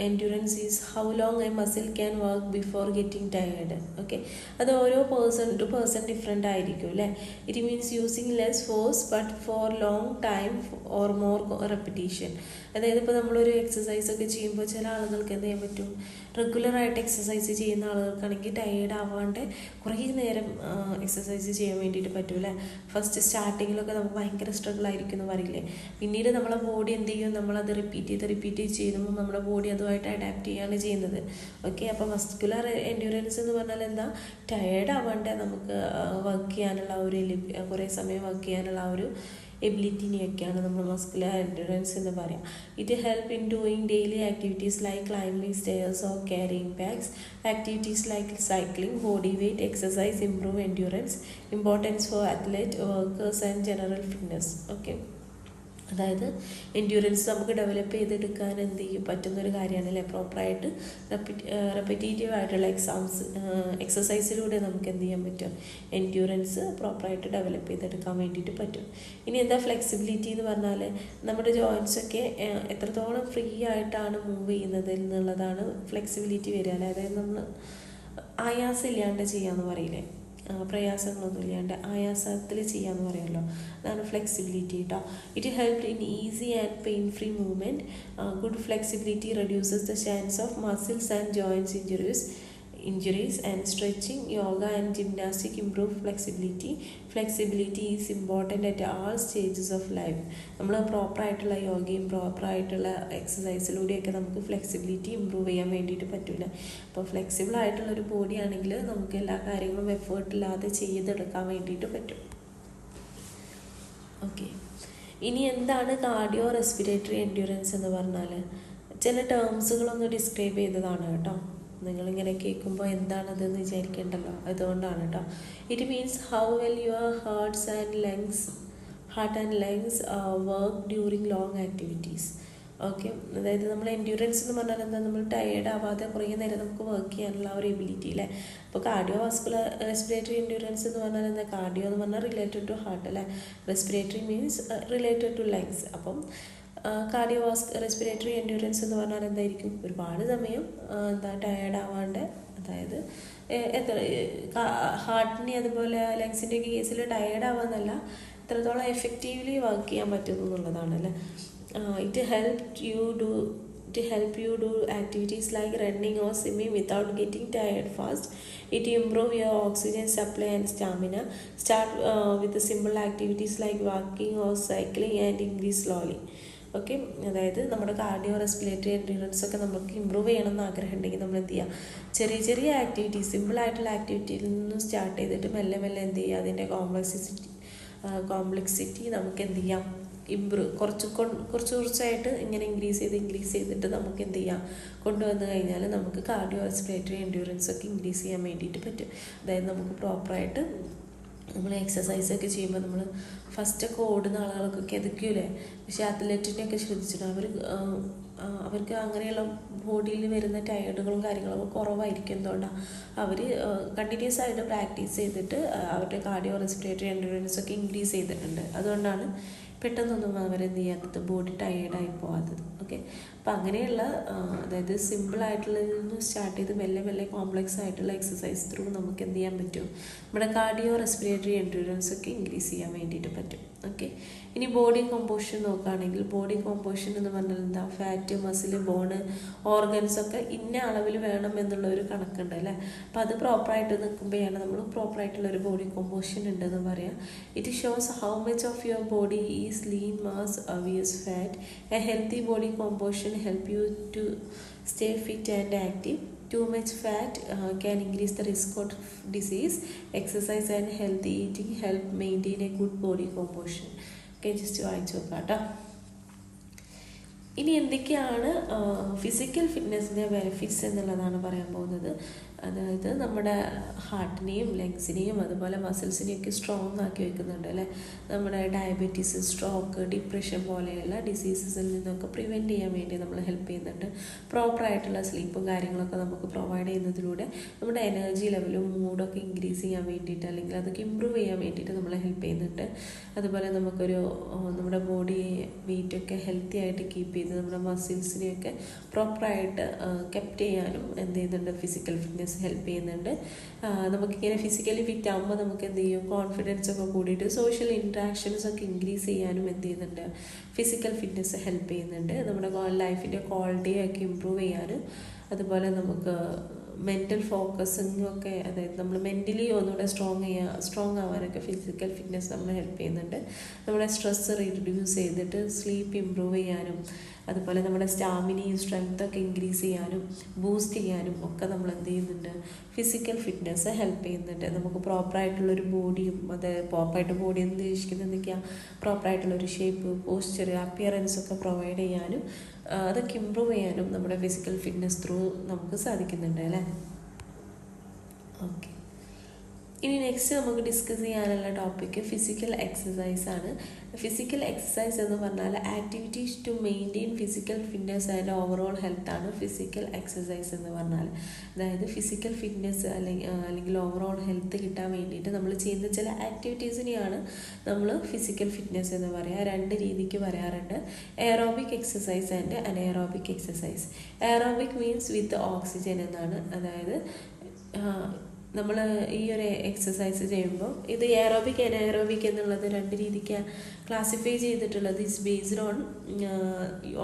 endurance is how long A muscle can work before getting tired. Okay, അത് ഓരോ പേഴ്സൺ ടു പേഴ്സൺ ഡിഫറെൻ്റ് ആയിരിക്കും അല്ലേ? It means using less force but for long time or more repetition. അതായത് ഇപ്പോൾ നമ്മളൊരു exercise ഒക്കെ ചെയ്യുമ്പോൾ ചില ആളുകൾക്ക് എന്ത് ചെയ്യാൻ പറ്റും? റെഗുലറായിട്ട് എക്സസൈസ് ചെയ്യുന്ന ആളുകൾക്കാണെങ്കിൽ ടയേർഡ് ആവാണ്ട് കുറേ നേരം എക്സസൈസ് ചെയ്യാൻ വേണ്ടിയിട്ട് പറ്റൂല്ലേ? ഫസ്റ്റ് സ്റ്റാർട്ടിങ്ങിലൊക്കെ നമുക്ക് ഭയങ്കര സ്ട്രഗിൾ ആയിരിക്കും എന്ന് പറയില്ലേ? പിന്നീട് നമ്മളെ ബോഡി എന്ത് ചെയ്യും? നമ്മളത് റിപ്പീറ്റ് ചെയ്ത് ചെയ്യുമ്പോൾ നമ്മുടെ ബോഡി അതുമായിട്ട് അഡാപ്റ്റ് ചെയ്യുകയാണ് ചെയ്യുന്നത്. ഓക്കെ, അപ്പോൾ മസ്കുലർ എൻഡ്യൂറൻസ് എന്ന് പറഞ്ഞാൽ എന്താ? ടയേർഡ് ആവാണ്ട് നമുക്ക് വർക്ക് ചെയ്യാനുള്ള കുറേ സമയം വർക്ക് ചെയ്യാനുള്ള ആ ഒരു എബിലിറ്റിനെയൊക്കെയാണ് നമ്മൾ മസ്കുലർ എൻഡ്യൂറൻസ് എന്ന് പറയാം. It help in doing daily activities like climbing stairs or carrying bags. Activities like cycling, body weight exercise improve endurance. Importance for athlete, workers and general fitness. Okay, അതായത് endurance നമുക്ക് develop ചെയ്തെടുക്കാൻ എന്ത് ചെയ്യും? പറ്റുന്നൊരു കാര്യമാണ് അല്ലേ? പ്രോപ്പറായിട്ട് റെപ്പിറ്റേറ്റീവ് ആയിട്ടുള്ള എക്സസൈസിലൂടെ നമുക്ക് എന്ത് ചെയ്യാൻ പറ്റും? എൻഡ്യൂറൻസ് പ്രോപ്പറായിട്ട് ഡെവലപ്പ് ചെയ്തെടുക്കാൻ വേണ്ടിയിട്ട് പറ്റും. ഇനി എന്താ ഫ്ലെക്സിബിലിറ്റി എന്ന് പറഞ്ഞാൽ? നമ്മുടെ ജോയിൻസൊക്കെ എത്രത്തോളം ഫ്രീ ആയിട്ടാണ് മൂവ് ചെയ്യുന്നത് എന്നുള്ളതാണ് ഫ്ലെക്സിബിലിറ്റി വരിക. അതായത് നമ്മൾ ആയാസം ഇല്ലാണ്ട് ചെയ്യാമെന്ന് പറയില്ലേ? പ്രയാസങ്ങളൊന്നും ഇല്ലാണ്ട് ആയാസത്തിൽ ചെയ്യാമെന്ന് പറയുമല്ലോ, അതാണ് ഫ്ലെക്സിബിലിറ്റി കേട്ടോ. It help in easy and pain free movement. Good flexibility reduces the chance of muscles and joints injuries. injuries, and stretching, yoga and gymnastic improve flexibility. Flexibility is important at all stages of life. നമ്മൾ പ്രോപ്പറായിട്ടുള്ള യോഗയും പ്രോപ്പറായിട്ടുള്ള എക്സസൈസിലൂടെയൊക്കെ നമുക്ക് flexibility improve ചെയ്യാൻ വേണ്ടിയിട്ട് പറ്റില്ല. അപ്പോൾ flexible ആയിട്ടുള്ളൊരു ബോഡി ആണെങ്കിൽ നമുക്ക് എല്ലാ കാര്യങ്ങളും എഫേർട്ടില്ലാതെ ചെയ്തെടുക്കാൻ വേണ്ടിയിട്ട് പറ്റും. ഓക്കെ, ഇനി എന്താണ് കാർഡിയോ റെസ്പിറേറ്ററി എൻഡ്യൂറൻസ് എന്ന് പറഞ്ഞാൽ ചില ടേംസുകളൊന്ന് ഡിസ്ക്രൈബ് ചെയ്തതാണ് കേട്ടോ. നിങ്ങളിങ്ങനെ കേൾക്കുമ്പോൾ എന്താണതെന്ന് വിചാരിക്കേണ്ടല്ലോ, അതുകൊണ്ടാണ് കേട്ടോ. It means how well your heart and lungs work during long activities. Okay, അതായത് നമ്മൾ എൻഡ്യൂറൻസ് എന്ന് പറഞ്ഞാൽ എന്താ, നമ്മൾ ടയേർഡ് ആവാതെ കുറേ നേരം നമുക്ക് വർക്ക് ചെയ്യാനുള്ള ഒരു എബിലിറ്റി അല്ലേ. അപ്പോൾ കാർഡിയോ വാസ്കുലർ റെസ്പിറേറ്ററി എൻഡ്യൂറൻസ് എന്ന് പറഞ്ഞാൽ എന്താ, കാർഡിയോ എന്ന് പറഞ്ഞാൽ റിലേറ്റഡ് ടു ഹാർട്ട് അല്ലേ, respiratory means related to lungs. അപ്പം കാർഡിയോ റെസ്പിറേറ്ററി എൻഡ്യൂറൻസ് എന്ന് പറഞ്ഞാൽ എന്തായിരിക്കും, ഒരുപാട് സമയം ടയേർഡ് ആവാണ്ട്, അതായത് ഹാർട്ടിന് അതുപോലെ ലങ്സിൻ്റെ ഒക്കെ കേസിൽ ടയേർഡ് ആവാന്നല്ല, എത്രത്തോളം എഫക്റ്റീവ്ലി വർക്ക് ചെയ്യാൻ പറ്റുന്നു എന്നുള്ളതാണ് അല്ലേ. It help you do activities like running or swimming without getting tired fast. It improve your oxygen supply and stamina. Start with the simple activities like walking or cycling and increase slowly. Okay, അതായത് നമ്മുടെ cardio respiratory endurance ഒക്കെ നമുക്ക് improve ചെയ്യണമെന്ന് ആഗ്രഹം ഉണ്ടെങ്കിൽ നമ്മൾ എന്ത് ചെയ്യുക, ചെറിയ ചെറിയ ആക്ടിവിറ്റീസ്, സിമ്പിളായിട്ടുള്ള ആക്ടിവിറ്റിയിൽ നിന്നും സ്റ്റാർട്ട് ചെയ്തിട്ട് മെല്ലെ മെല്ലെ എന്ത് ചെയ്യുക, അതിൻ്റെ കോംപ്ലക്സിറ്റി നമുക്ക് എന്ത് ചെയ്യാം, കുറച്ചായിട്ട് ഇങ്ങനെ ഇൻക്രീസ് ചെയ്തിട്ട് നമുക്ക് എന്ത് ചെയ്യാം, കൊണ്ടുവന്ന് കഴിഞ്ഞാൽ നമുക്ക് കാർഡിയോ റെസ്പിറേറ്ററി എൻഡ്യൂറൻസ് ഒക്കെ ഇൻക്രീസ് ചെയ്യാൻ വേണ്ടിയിട്ട് പറ്റും. അതായത് നമുക്ക് പ്രോപ്പറായിട്ട് നമ്മൾ എക്സസൈസൊക്കെ ചെയ്യുമ്പോൾ നമ്മൾ ഫസ്റ്റൊക്കെ ഓടുന്ന ആളുകൾക്കൊക്കെ കിതയ്ക്കൂലേ, പക്ഷേ അത്ലറ്റിനെയൊക്കെ ശ്രദ്ധിച്ചിട്ട് അവർക്ക് അങ്ങനെയുള്ള ബോഡിയിൽ വരുന്ന ടയേർഡുകളും കാര്യങ്ങളൊക്കെ കുറവായിരിക്കും. എന്തുകൊണ്ടാണ്, അവർ കണ്ടിന്യൂസ് ആയിട്ട് പ്രാക്ടീസ് ചെയ്തിട്ട് അവരുടെ കാർഡിയോ റെസ്പിറേറ്ററി എൻഡ്യൂറൻസ് ഒക്കെ ഇൻക്രീസ് ചെയ്തിട്ടുണ്ട്. അതുകൊണ്ടാണ് പെട്ടെന്നൊന്നും അവരെന്ത് ചെയ്യാത്തത്, ബോഡി ടയേർഡായി പോകാത്തത്. ഓക്കെ, അപ്പം അങ്ങനെയുള്ള അതായത് സിമ്പിളായിട്ടുള്ളതിൽ നിന്ന് സ്റ്റാർട്ട് ചെയ്ത് മെല്ലെ മെല്ലെ കോംപ്ലക്സ് ആയിട്ടുള്ള എക്സസൈസ് ത്രൂ നമുക്ക് എന്ത് ചെയ്യാൻ പറ്റും, നമ്മുടെ കാർഡിയോ റെസ്പിറേറ്ററി എൻഡ്യൂറൻസ് ഒക്കെ ഇൻക്രീസ് ചെയ്യാൻ വേണ്ടിയിട്ട് പറ്റും. ഓക്കെ, ഇനി ബോഡി കോമ്പോസിഷൻ നോക്കുകയാണെങ്കിൽ, ബോഡി കോമ്പോസിഷൻ എന്ന് പറഞ്ഞാൽ എന്താ, ഫാറ്റ്, മസിൽ, ബോണ്, ഓർഗൻസ് ഒക്കെ ഇന്ന അളവിൽ വേണം എന്നുള്ള ഒരു കണക്കുണ്ട് അല്ലേ. അപ്പോൾ അത് പ്രോപ്പറായിട്ട് നിൽക്കുമ്പോഴാണ് നമ്മൾ പ്രോപ്പറായിട്ടുള്ള ഒരു ബോഡി കോമ്പോസിഷൻ ഉണ്ടെന്ന് പറയാം. It shows how much of your body is lean, mass versus fat. A healthy body composition help you to stay fit and active. Too much fat can increase the risk of disease. Exercise and healthy eating help maintain a good body composition. Okay, just വായിച്ചു നോക്കാം കേട്ടോ. ഇനി എന്തൊക്കെയാണ് physical ഫിറ്റ്നസിൻ്റെ benefits എന്നുള്ളതാണ് പറയാൻ പോകുന്നത്. അതായത് നമ്മുടെ ഹാർട്ടിനെയും ലങ്സിനെയും അതുപോലെ മസിൽസിനെയൊക്കെ സ്ട്രോങ് ആക്കി വെക്കുന്നുണ്ട് അല്ലേ. നമ്മുടെ ഡയബറ്റീസ്, സ്ട്രോക്ക്, ഡിപ്രഷൻ പോലെയുള്ള ഡിസീസസിൽ നിന്നൊക്കെ പ്രിവെൻറ്റ് ചെയ്യാൻ വേണ്ടി നമ്മൾ ഹെൽപ്പ് ചെയ്യുന്നുണ്ട്. പ്രോപ്പറായിട്ടുള്ള സ്ലീപ്പും കാര്യങ്ങളൊക്കെ നമുക്ക് പ്രൊവൈഡ് ചെയ്യുന്നതിലൂടെ നമ്മുടെ എനർജി ലെവലും മൂഡൊക്കെ ഇൻക്രീസ് ചെയ്യാൻ വേണ്ടിയിട്ട്, അല്ലെങ്കിൽ അതൊക്കെ ഇമ്പ്രൂവ് ചെയ്യാൻ വേണ്ടിയിട്ട് നമ്മളെ ഹെൽപ്പ് ചെയ്യുന്നുണ്ട്. അതുപോലെ നമുക്കൊരു നമ്മുടെ ബോഡി വെയിറ്റൊക്കെ ഹെൽത്തി ആയിട്ട് കീപ്പ് ചെയ്ത് നമ്മുടെ മസിൽസിനെയൊക്കെ പ്രോപ്പറായിട്ട് കെപ്റ്റ് ചെയ്യാനും എന്ത് ചെയ്യുന്നുണ്ട്, ഫിസിക്കൽ ഫിറ്റ്നസ് ഹെൽപ്പ് ചെയ്യുന്നുണ്ട്. നമുക്കിങ്ങനെ ഫിസിക്കലി ഫിറ്റ് ആകുമ്പോൾ നമുക്ക് എന്ത് ചെയ്യും, കോൺഫിഡൻസ് ഒക്കെ കൂടിയിട്ട് സോഷ്യൽ ഇൻട്രാക്ഷൻസ് ഒക്കെ ഇൻക്രീസ് ചെയ്യാനും എന്ത് ചെയ്യുന്നുണ്ട്, ഫിസിക്കൽ ഫിറ്റ്നസ് ഹെൽപ്പ് ചെയ്യുന്നുണ്ട്. നമ്മുടെ ലൈഫിൻ്റെ ക്വാളിറ്റിയൊക്കെ ഇമ്പ്രൂവ് ചെയ്യാനും, അതുപോലെ നമുക്ക് മെൻ്റൽ ഫോക്കസിങ്ങും ഒക്കെ, അതായത് നമ്മൾ മെൻ്റലി ഒന്നുകൂടെ സ്ട്രോങ് ആവാനൊക്കെ ഫിസിക്കൽ ഫിറ്റ്നസ് നമ്മളെ ഹെൽപ്പ് ചെയ്യുന്നുണ്ട്. നമ്മുടെ സ്ട്രെസ് റിഡ്യൂസ് ചെയ്തിട്ട് സ്ലീപ്പ് ഇമ്പ്രൂവ് ചെയ്യാനും, അതുപോലെ നമ്മുടെ സ്റ്റാമിനയും സ്ട്രെങ്ത്തൊക്കെ ഇൻക്രീസ് ചെയ്യാനും ബൂസ്റ്റ് ചെയ്യാനും ഒക്കെ നമ്മൾ എന്ത് ചെയ്യുന്നുണ്ട്, ഫിസിക്കൽ ഫിറ്റ്നസ് ഹെൽപ്പ് ചെയ്യുന്നുണ്ട്. നമുക്ക് പ്രോപ്പറായിട്ടുള്ളൊരു ബോഡിയും, അത് പ്രോപ്പറായിട്ട് ബോഡി എന്ന് ഉദ്ദേശിക്കുന്നത് എന്തൊക്കെയാണ്, പ്രോപ്പറായിട്ടുള്ളൊരു ഷേപ്പ്, പോസ്ചർ, അപ്പിയറൻസ് ഒക്കെ പ്രൊവൈഡ് ചെയ്യാനും അതൊക്കെ ഇമ്പ്രൂവ് ചെയ്യാനും നമ്മുടെ ഫിസിക്കൽ ഫിറ്റ്നസ് ത്രൂ നമുക്ക് സാധിക്കുന്നുണ്ട് അല്ലേ. ഓക്കെ, ഇനി നെക്സ്റ്റ് നമുക്ക് ഡിസ്കസ് ചെയ്യാനുള്ള ടോപ്പിക്ക് ഫിസിക്കൽ എക്സസൈസ് ആണ്. ഫിസിക്കൽ എക്സസൈസ് എന്ന് പറഞ്ഞാൽ activities to maintain physical fitness and overall health ആണ് ഫിസിക്കൽ എക്സസൈസ് എന്ന് പറഞ്ഞാൽ. അതായത് ഫിസിക്കൽ ഫിറ്റ്നസ് അല്ലെങ്കിൽ ഓവറോൾ ഹെൽത്ത് കിട്ടാൻ വേണ്ടിയിട്ട് നമ്മൾ ചെയ്യുന്ന ചില ആക്ടിവിറ്റീസിനെയാണ് നമ്മൾ ഫിസിക്കൽ ഫിറ്റ്നസ് എന്ന് പറയുക. രണ്ട് രീതിക്ക് പറയാറുണ്ട്, aerobic exercise and anaerobic exercise. Aerobic means with oxygen എന്നാണ്. അതായത് നമ്മൾ ഈ ഒരു എക്സസൈസ് ചെയ്യുമ്പോൾ ഇത് എയറോബിക് അനയറോബിക് എന്നുള്ളത് രണ്ട് രീതിക്ക് ക്ലാസിഫൈ ചെയ്തിട്ടുള്ളത് is based on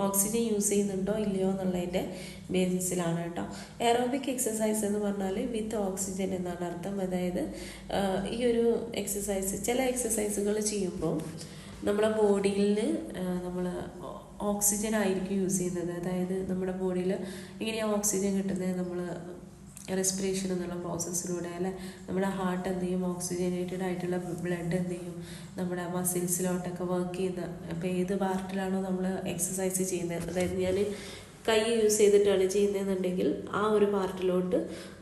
oxygen use ചെയ്യുന്നുണ്ടോ ഇല്ലയോ എന്നുള്ളതിൻ്റെ ബേസിസിലാണ് കേട്ടോ. എയറോബിക് എക്സസൈസ് എന്ന് പറഞ്ഞാൽ വിത്ത് ഓക്സിജൻ എന്നാണ് അർത്ഥം. അതായത് ഈ ഒരു എക്സസൈസ് ചില എക്സസൈസുകൾ ചെയ്യുമ്പോൾ നമ്മുടെ ബോഡിയിൽ നമ്മൾ ഓക്സിജൻ ആയിരിക്കും യൂസ് ചെയ്യുന്നത്. അതായത് നമ്മുടെ ബോഡിയിൽ ഇങ്ങനെയാണ് ഓക്സിജൻ കിട്ടുന്നത് നമ്മൾ റെസ്പിറേഷൻ എന്നുള്ള പ്രോസസ്സിലൂടെ അല്ലെ. നമ്മുടെ ഹാർട്ട് എന്ത് ചെയ്യും, ഓക്സിജനേറ്റഡ് ആയിട്ടുള്ള ബ്ലഡ് എന്ത് ചെയ്യും നമ്മുടെ മസിൽസിലോട്ടൊക്കെ വർക്ക് ചെയ്യുന്ന. അപ്പോൾ ഏത് പാർട്ടിലാണോ നമ്മൾ എക്സസൈസ് ചെയ്യുന്നത്, അതായത് ഞാൻ കൈ യൂസ് ചെയ്തിട്ടാണ് ചെയ്യുന്നതെന്നുണ്ടെങ്കിൽ ആ ഒരു പാർട്ടിലോട്ട്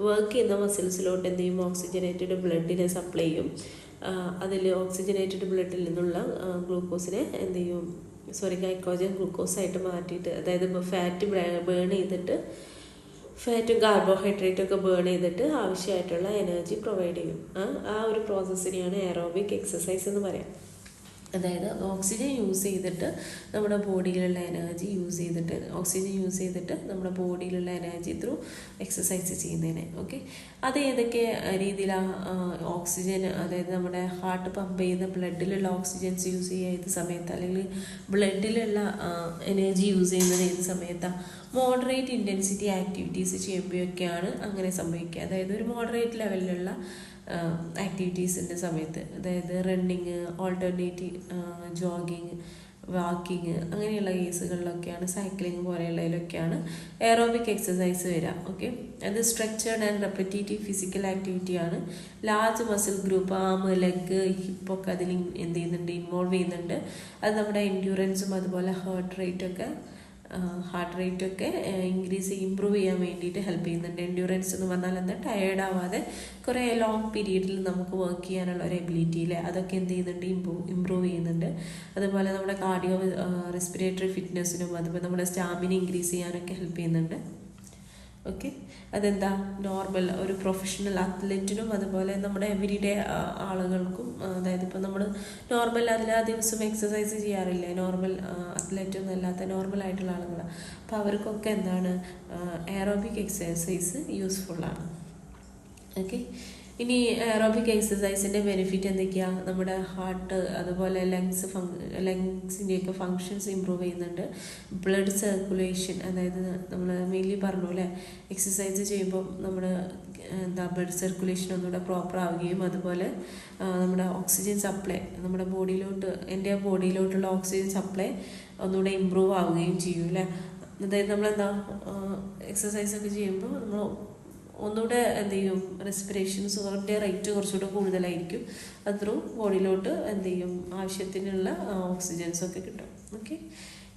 വർക്ക് ചെയ്യുന്ന മസിൽസിലോട്ട് എന്ത് ചെയ്യും, ഓക്സിജനേറ്റഡ് ബ്ലഡിനെ സപ്ലൈ ചെയ്യും. അതിൽ ഓക്സിജനേറ്റഡ് ബ്ലഡിൽ നിന്നുള്ള ഗ്ലൂക്കോസിനെ എന്ത് ചെയ്യും, ഗ്ലൈക്കോജൻ ഗ്ലൂക്കോസായിട്ട് മാറ്റിയിട്ട്, അതായത് ഫാറ്റ് ബേൺ ചെയ്തിട്ട് ഫാറ്റും കാർബോഹൈഡ്രേറ്റും ഒക്കെ ബേൺ ചെയ്തിട്ട് ആവശ്യമായിട്ടുള്ള എനർജി പ്രൊവൈഡ് ചെയ്യും. ആ ഒരു പ്രോസസ്സിനെയാണ് എയറോബിക് എക്സസൈസ് എന്ന് പറയാം. അതായത് ഓക്സിജൻ യൂസ് ചെയ്തിട്ട് നമ്മുടെ ബോഡിയിലുള്ള എനർജി യൂസ് ചെയ്തിട്ട് നമ്മുടെ ബോഡിയിലുള്ള എനർജി ത്രൂ എക്സസൈസ് ചെയ്യുന്നതിനെ. ഓക്കെ, അത് ഏതൊക്കെ രീതിയിലാണ് ഓക്സിജൻ, അതായത് നമ്മുടെ ഹാർട്ട് പമ്പ് ചെയ്യുന്ന ബ്ലഡിലുള്ള ഓക്സിജൻസ് യൂസ് ചെയ്യുക ഏത് സമയത്ത്, അല്ലെങ്കിൽ ബ്ലഡിലുള്ള എനർജി യൂസ് ചെയ്യുന്നത് ഏത് സമയത്താണ്, മോഡറേറ്റ് ഇൻറ്റൻസിറ്റി ആക്ടിവിറ്റീസ് ചെയ്യുമ്പോഴൊക്കെയാണ് അങ്ങനെ സംഭവിക്കുക. അതായത് ഒരു മോഡറേറ്റ് ലെവലിലുള്ള ആക്ടിവിറ്റീസിൻ്റെ സമയത്ത്, അതായത് റണ്ണിങ്, ഓൾട്ടർനേറ്റീവ് ജോഗിങ്, വാക്കിങ്, അങ്ങനെയുള്ള കേസുകളിലൊക്കെയാണ്, സൈക്ലിങ് പോലെയുള്ളതിലൊക്കെയാണ് എയറോബിക് എക്സസൈസ് വരിക. ഓക്കെ, അത് സ്ട്രക്ചേർഡ് ആൻഡ് റെപ്പറ്റേറ്റീവ് ഫിസിക്കൽ ആക്ടിവിറ്റിയാണ്. Large muscle group, arm, leg, ഹിപ്പൊക്കെ അതിൽ എന്ത് ചെയ്യുന്നുണ്ട്, ഇൻവോൾവ് ചെയ്യുന്നുണ്ട്. അത് നമ്മുടെ എൻഡ്യൂറൻസും അതുപോലെ ഹാർട്ട് റേറ്റൊക്കെ ഇമ്പ്രൂവ് ചെയ്യാൻ വേണ്ടിയിട്ട് ഹെൽപ്പ് ചെയ്യുന്നുണ്ട്. എൻഡ്യൂറൻസ് എന്ന് പറഞ്ഞാൽ എന്താ, ടയേർഡ് ആവാതെ കുറേ ലോങ് പീരീഡിൽ നമുക്ക് വർക്ക് ചെയ്യാനുള്ള ഒരു എബിലിറ്റിയിലെ അതൊക്കെ എന്ത് ചെയ്യുന്നുണ്ട്, ഇമ്പ്രൂവ് ചെയ്യുന്നുണ്ട്. അതുപോലെ നമ്മുടെ കാർഡിയോ റെസ്പിറേറ്ററി ഫിറ്റ്നസ്സിനും അതുപോലെ നമ്മുടെ സ്റ്റാമിന ഇൻക്രീസ് ചെയ്യാനൊക്കെ ഹെൽപ്പ് ചെയ്യുന്നുണ്ട്. ഓക്കെ, അതെന്താ നോർമൽ ഒരു പ്രൊഫഷണൽ അത്ലറ്റിനും അതുപോലെ നമ്മുടെ എവരിഡേ ആളുകൾക്കും, അതായത് ഇപ്പോൾ നമ്മൾ നോർമൽ അതിലാ ദിവസം എക്സസൈസ് ചെയ്യാറില്ലേ, നോർമൽ അത്ലറ്റൊന്നും അല്ലാത്ത നോർമലായിട്ടുള്ള ആളുകളാണ്. അപ്പോൾ അവർക്കൊക്കെ എന്താണ് എയറോബിക് എക്സസൈസ് യൂസ്ഫുള്ളാണ്. ഓക്കെ, ഇനി എയറോബിക് എക്സസൈസിൻ്റെ ബെനിഫിറ്റ് എന്തൊക്കെയാണ്, നമ്മുടെ ഹാർട്ട് അതുപോലെ ലങ്സിൻ്റെയൊക്കെ ഫങ്ഷൻസ് ഇമ്പ്രൂവ് ചെയ്യുന്നുണ്ട്. ബ്ലഡ് സർക്കുലേഷൻ, അതായത് നമ്മൾ മെയിൻലി പറഞ്ഞു അല്ലേ, എക്സസൈസ് ചെയ്യുമ്പോൾ നമ്മുടെ ബ്ലഡ് സർക്കുലേഷൻ ഒന്നുകൂടെ പ്രോപ്പർ ആവുകയും അതുപോലെ നമ്മുടെ ഓക്സിജൻ സപ്ലൈ നമ്മുടെ ബോഡിയിലോട്ടുള്ള ഓക്സിജൻ സപ്ലൈ ഒന്നുകൂടെ ഇമ്പ്രൂവ് ആവുകയും ചെയ്യും അല്ലേ. അതായത് നമ്മളെന്താ എക്സസൈസൊക്കെ ചെയ്യുമ്പോൾ നമ്മൾ ഒന്നുകൂടെ എന്ത് ചെയ്യും, റെസ്പിറേഷൻസിൻ്റെ റേറ്റ് കുറച്ചുകൂടെ കൂടുതലായിരിക്കും. അത് ത്രൂ ബോഡിയിലോട്ട് എന്ത് ചെയ്യും, ആവശ്യത്തിനുള്ള ഓക്സിജൻസൊക്കെ കിട്ടും. ഓക്കെ,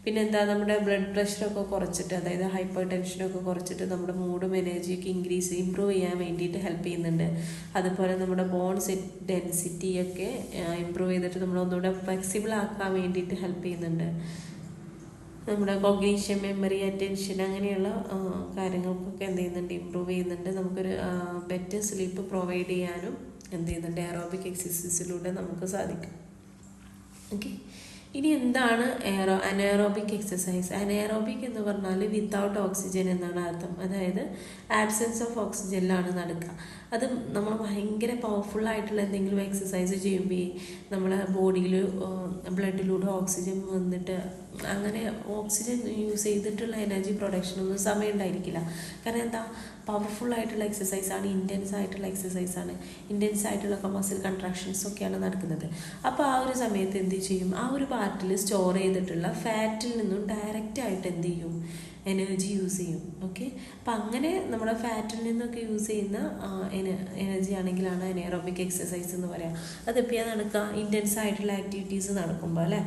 പിന്നെ എന്താ, നമ്മുടെ ബ്ലഡ് പ്രഷറൊക്കെ കുറച്ചിട്ട്, അതായത് ഹൈപ്പർ ടെൻഷനൊക്കെ കുറച്ചിട്ട് നമ്മുടെ മൂഡും എനർജിയൊക്കെ ഇമ്പ്രൂവ് ചെയ്യാൻ വേണ്ടിയിട്ട് ഹെൽപ്പ് ചെയ്യുന്നുണ്ട്. അതുപോലെ നമ്മുടെ ബോൺ ഡെൻസിറ്റിയൊക്കെ ഇമ്പ്രൂവ് ചെയ്തിട്ട് നമ്മളൊന്നുകൂടെ ഫ്ലെക്സിബിൾ ആക്കാൻ വേണ്ടിയിട്ട് ഹെൽപ്പ് ചെയ്യുന്നുണ്ട്. നമ്മുടെ കോഗ്നിഷൻ, മെമ്മറി, അറ്റൻഷൻ അങ്ങനെയുള്ള കാര്യങ്ങൾക്കൊക്കെ എന്ത് ചെയ്യുന്നുണ്ട്, ഇമ്പ്രൂവ് ചെയ്യുന്നുണ്ട്. നമുക്കൊരു ബെറ്റർ സ്ലീപ്പ് പ്രൊവൈഡ് ചെയ്യാനും എന്ത് ചെയ്യുന്നുണ്ട്, എയറോബിക് എക്സസൈസിലൂടെ നമുക്ക് സാധിക്കും. ഓക്കെ, ഇനി എന്താണ് അനയറോബിക് എക്സസൈസ്? അനയറോബിക് എന്ന് പറഞ്ഞാൽ വിത്തൗട്ട് ഓക്സിജൻ എന്നാണ് അർത്ഥം. അതായത് ആബ്സെൻസ് ഓഫ് ഓക്സിജനിലാണ് നടക്കുക. അത് നമ്മൾ ഭയങ്കര പവർഫുള്ളായിട്ടുള്ള എന്തെങ്കിലും എക്സസൈസ് ചെയ്യുമ്പോൾ നമ്മളെ ബോഡിയിൽ ബ്ലഡിലൂടെ ഓക്സിജൻ വന്നിട്ട് അങ്ങനെ ഓക്സിജൻ യൂസ് ചെയ്തിട്ടുള്ള എനർജി പ്രൊഡക്ഷനൊന്നും സമയം ഉണ്ടായിരിക്കില്ല. കാരണം എന്താ, പവർഫുള്ളായിട്ടുള്ള എക്സസൈസാണ്, ഇൻറ്റൻസ് ആയിട്ടുള്ള എക്സസൈസാണ്, ഇൻറ്റൻസ് ആയിട്ടുള്ള മസിൽ കൺട്രാക്ഷൻസൊക്കെയാണ് നടക്കുന്നത്. അപ്പോൾ ആ ഒരു സമയത്ത് എന്ത് ചെയ്യും, ആ ഒരു പാർട്ടിൽ സ്റ്റോർ ചെയ്തിട്ടുള്ള ഫാറ്റിൽ നിന്നും ഡയറക്റ്റായിട്ട് എന്ത് ചെയ്യും, എനർജി യൂസ് ചെയ്യും. ഓക്കെ, അപ്പം അങ്ങനെ നമ്മുടെ ഫാറ്റിൽ നിന്നൊക്കെ യൂസ് ചെയ്യുന്ന എനർജി ആണെങ്കിലാണ് അനയറോബിക് എക്സസൈസ് എന്ന് പറയാം. അതെപ്പോഴാണ് നടക്കുക, ഇൻറ്റൻസ് ആയിട്ടുള്ള ആക്ടിവിറ്റീസ് നടക്കുമ്പോൾ അല്ലേ.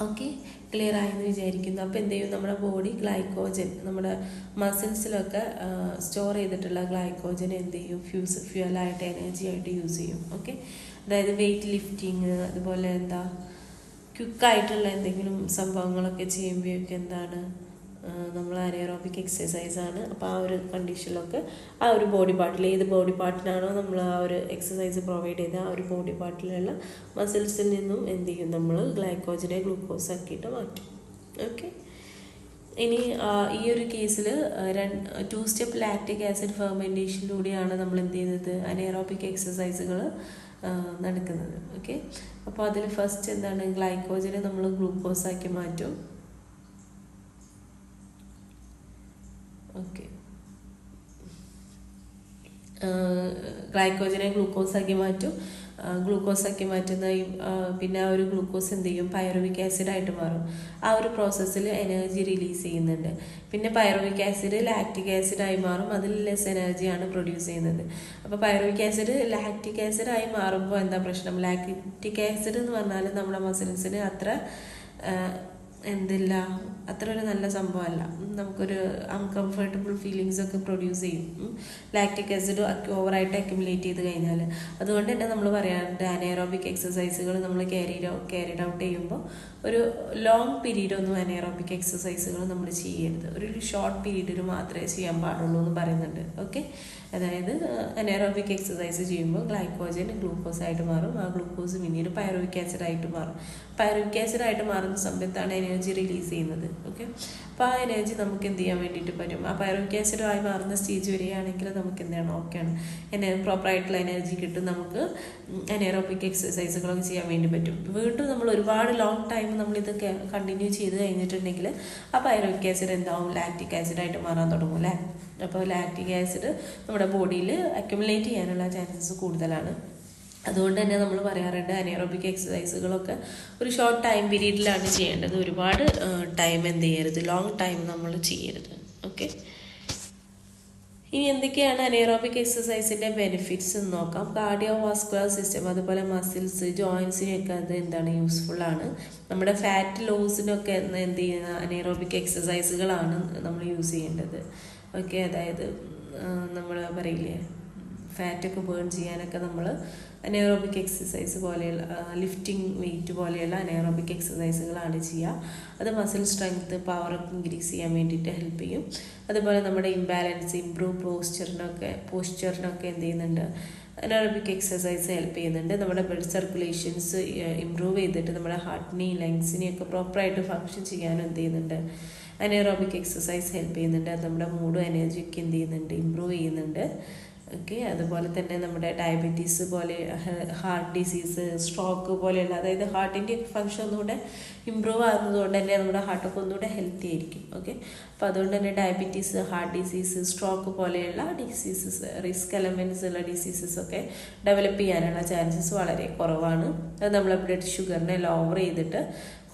ഓക്കെ, ക്ലിയർ ആയെന്ന് വിചാരിക്കുന്നു. അപ്പോൾ എന്ത് ചെയ്യും, നമ്മുടെ ബോഡി ഗ്ലൈക്കോജൻ, നമ്മുടെ മസിൽസിലൊക്കെ സ്റ്റോർ ചെയ്തിട്ടുള്ള ഗ്ലൈക്കോജൻ എന്ത് ചെയ്യും, ഫ്യൂവലായിട്ട് എനർജി ആയിട്ട് യൂസ് ചെയ്യും. ഓക്കെ, അതായത് വെയിറ്റ് ലിഫ്റ്റിങ് അതുപോലെ എന്താ ക്വിക്കായിട്ടുള്ള എന്തെങ്കിലും സംഭവങ്ങളൊക്കെ ചെയ്യുമ്പോഴൊക്കെ എന്താണ് നമ്മൾ അനയറോബിക് എക്സസൈസാണ്. അപ്പോൾ ആ ഒരു കണ്ടീഷനിലൊക്കെ ആ ഒരു ബോഡി പാർട്ടിൽ ഏത് ബോഡി പാർട്ടിനാണോ നമ്മൾ ആ ഒരു എക്സസൈസ് പ്രൊവൈഡ് ചെയ്ത ആ ഒരു ബോഡി പാർട്ടിലുള്ള മസിൽസിൽ നിന്നും എന്ത് ചെയ്യും, നമ്മൾ ഗ്ലൈക്കോജനെ ഗ്ലൂക്കോസ് ആക്കിയിട്ട് മാറ്റും. ഓക്കെ, ഇനി ഈ ഒരു കേസിൽ 2 സ്റ്റെപ്പ് ലാക്റ്റിക് ആസിഡ് ഫെർമെൻറ്റേഷനിലൂടെയാണ് നമ്മൾ എന്ത് ചെയ്യുന്നത്, അനേറോബിക് എക്സസൈസുകൾ നടക്കുന്നത്. ഓക്കെ, അപ്പോൾ അതിൽ ഫസ്റ്റ് എന്താണ്, ഗ്ലൈക്കോജനെ നമ്മൾ ഗ്ലൂക്കോസാക്കി മാറ്റും. ഓക്കെ, ഗ്ലൈക്കോജനെ ഗ്ലൂക്കോസാക്കി മാറ്റും. ഗ്ലൂക്കോസാക്കി മാറ്റുന്ന പിന്നെ ആ ഒരു ഗ്ലൂക്കോസ് എന്ത് ചെയ്യും, പൈറുവിക് ആസിഡായിട്ട് മാറും. ആ ഒരു പ്രോസസ്സിൽ എനർജി റിലീസ് ചെയ്യുന്നുണ്ട്. പിന്നെ പൈറുവിക് ആസിഡ് ലാക്റ്റിക് ആസിഡായി മാറും. അതിൽ ലെസ് എനർജിയാണ് പ്രൊഡ്യൂസ് ചെയ്യുന്നത്. അപ്പോൾ പൈറുവിക് ആസിഡ് ലാക്റ്റിക് ആസിഡായി മാറുമ്പോൾ എന്താ പ്രശ്നം, ലാക്റ്റിക് ആസിഡ് എന്ന് പറഞ്ഞാൽ നമ്മുടെ മസിൽസിന് അത്ര അത്ര ഒരു നല്ല സംഭവമല്ല. നമുക്കൊരു അൺകംഫർട്ടബിൾ ഫീലിങ്സ് ഒക്കെ പ്രൊഡ്യൂസ് ചെയ്യും ലാക്റ്റിക് ആസിഡ് ഓവറായിട്ട് അക്യുമുലേറ്റ് ചെയ്ത് കഴിഞ്ഞാൽ. അതുകൊണ്ട് തന്നെ നമ്മൾ പറയാറുണ്ട്, അനേറോബിക് എക്സസൈസുകൾ നമ്മൾ ക്യാരിഡ് ഔട്ട് ചെയ്യുമ്പോൾ ഒരു ലോങ് പീരീഡൊന്നും അനേറോബിക് എക്സസൈസുകൾ നമ്മൾ ചെയ്യരുത്. ഒരു ഷോർട്ട് പീരീഡിൽ മാത്രമേ ചെയ്യാൻ പാടുള്ളൂ എന്ന് പറയുന്നുണ്ട്. ഓക്കെ, അതായത് അനേറോബിക് എക്സസൈസ് ചെയ്യുമ്പോൾ ഗ്ലൈക്കോജൻ ഗ്ലൂക്കോസ് ആയിട്ട് മാറും. ആ ഗ്ലൂക്കോസ് പിന്നീട് പൈറുവിക് ആസിഡായിട്ട് മാറും. പൈറുവിക് ആസിഡായിട്ട് മാറുന്ന സമയത്താണ് എനർജി റിലീസ് ചെയ്യുന്നത്. ഓക്കെ, അപ്പോൾ ആ എനർജി നമുക്ക് എന്ത് ചെയ്യാൻ വേണ്ടിയിട്ട് പറ്റും, ആ പൈറുവിക് ആസിഡായി മാറുന്ന സ്റ്റേജ് വരികയാണെങ്കിൽ നമുക്ക് എന്താണ് ഓക്കെയാണ്, പ്രോപ്പറായിട്ടുള്ള എനർജി കിട്ടും. നമുക്ക് അനേറോബിക് എക്സസൈസുകളൊക്കെ ചെയ്യാൻ വേണ്ടി പറ്റും. വീണ്ടും നമ്മൾ ഒരുപാട് ലോങ് ടൈം നമ്മളിതൊക്കെ കണ്ടിന്യൂ ചെയ്ത് കഴിഞ്ഞിട്ടുണ്ടെങ്കിൽ ആ പൈറുവിക് ആസിഡ് എന്താവും, ലാക്റ്റിക് ആസിഡായിട്ട് മാറാൻ തുടങ്ങും അല്ലേ. അപ്പോൾ ലാക്റ്റിക് ആസിഡ് നമ്മുടെ ബോഡിയിൽ അക്യുമുലേറ്റ് ചെയ്യാനുള്ള ചാൻസസ് കൂടുതലാണ്. അതുകൊണ്ട് തന്നെ നമ്മൾ പറയാറുണ്ട്, അനേറോബിക് എക്സസൈസുകളൊക്കെ ഒരു ഷോർട്ട് ടൈം പീരീഡിലാണ് ചെയ്യേണ്ടത്. ഒരുപാട് ടൈം എന്ത് ചെയ്യരുത്, ലോങ് ടൈം നമ്മൾ ചെയ്യരുത്. ഓക്കെ, ഇനി എന്തൊക്കെയാണ് അനേറോബിക് എക്സസൈസിൻ്റെ ബെനിഫിറ്റ്സ് എന്ന് നോക്കാം. കാർഡിയോ വാസ്കുലർ സിസ്റ്റം, അതുപോലെ മസിൽസ്, ജോയിൻസിനൊക്കെ അത് എന്താണ് യൂസ്ഫുള്ളാണ്. നമ്മുടെ ഫാറ്റ് ലോസിനൊക്കെ എന്ത് ചെയ്യുന്ന അനേറോബിക് എക്സസൈസുകളാണ് നമ്മൾ യൂസ് ചെയ്യേണ്ടത്. ഓക്കെ, അതായത് നമ്മൾ പറയില്ലേ, ഫാറ്റൊക്കെ ബേൺ ചെയ്യാനൊക്കെ നമ്മൾ അനേറോബിക് എക്സസൈസ് പോലെയുള്ള ലിഫ്റ്റിംഗ് വെയിറ്റ് പോലെയുള്ള അനേറോബിക് എക്സസൈസുകളാണ് ചെയ്യുക. അത് മസിൽ സ്ട്രെങ്ത്, പവറൊക്കെ ഇൻക്രീസ് ചെയ്യാൻ വേണ്ടിയിട്ട് ഹെൽപ്പ് ചെയ്യും. അതുപോലെ നമ്മുടെ ഇംബാലൻസ് ഇംപ്രൂവ് പോസ്ചറിനൊക്കെ എന്ത് ചെയ്യുന്നുണ്ട്, അനേറോബിക് എക്സസൈസ് ഹെൽപ്പ് ചെയ്യുന്നുണ്ട്. നമ്മുടെ ബ്ലഡ് സർക്കുലേഷൻസ് ഇമ്പ്രൂവ് ചെയ്തിട്ട് നമ്മുടെ ഹാർട്ടിനെയും ലങ്സിനെയൊക്കെ പ്രോപ്പറായിട്ട് ഫങ്ഷൻ ചെയ്യാനും എന്ത് ചെയ്യുന്നുണ്ട്, അനേറോബിക് എക്സസൈസ് ഹെൽപ്പ് ചെയ്യുന്നുണ്ട്. അത് നമ്മുടെ മൂഡും എനർജിയൊക്കെ എന്ത് ചെയ്യുന്നുണ്ട്, ഇമ്പ്രൂവ് ചെയ്യുന്നുണ്ട്. ഓക്കെ, അതുപോലെ തന്നെ നമ്മുടെ ഡയബറ്റീസ് പോലെ, ഹാർട്ട് ഡിസീസ്, സ്ട്രോക്ക് പോലെയുള്ള, അതായത് ഹാർട്ടിൻ്റെ ഫങ്ഷൻ ഒന്നുകൂടെ ഇമ്പ്രൂവ് ആകുന്നതുകൊണ്ട് തന്നെ നമ്മുടെ ഹാർട്ടൊക്കെ ഒന്നുകൂടെ ഹെൽത്തി ആയിരിക്കും. ഓക്കെ, അപ്പോൾ അതുകൊണ്ട് തന്നെ ഡയബറ്റീസ്, ഹാർട്ട് ഡിസീസ്, സ്ട്രോക്ക് പോലെയുള്ള ഡിസീസസ്, റിസ്ക് എലമെൻറ്റ്സ് ഉള്ള ഡിസീസസ് ഒക്കെ ഡെവലപ്പ് ചെയ്യാനുള്ള ചാൻസസ് വളരെ കുറവാണ്. അത് നമ്മളെ ബ്ലഡ് ഷുഗറിനെ ലോവർ ചെയ്തിട്ട്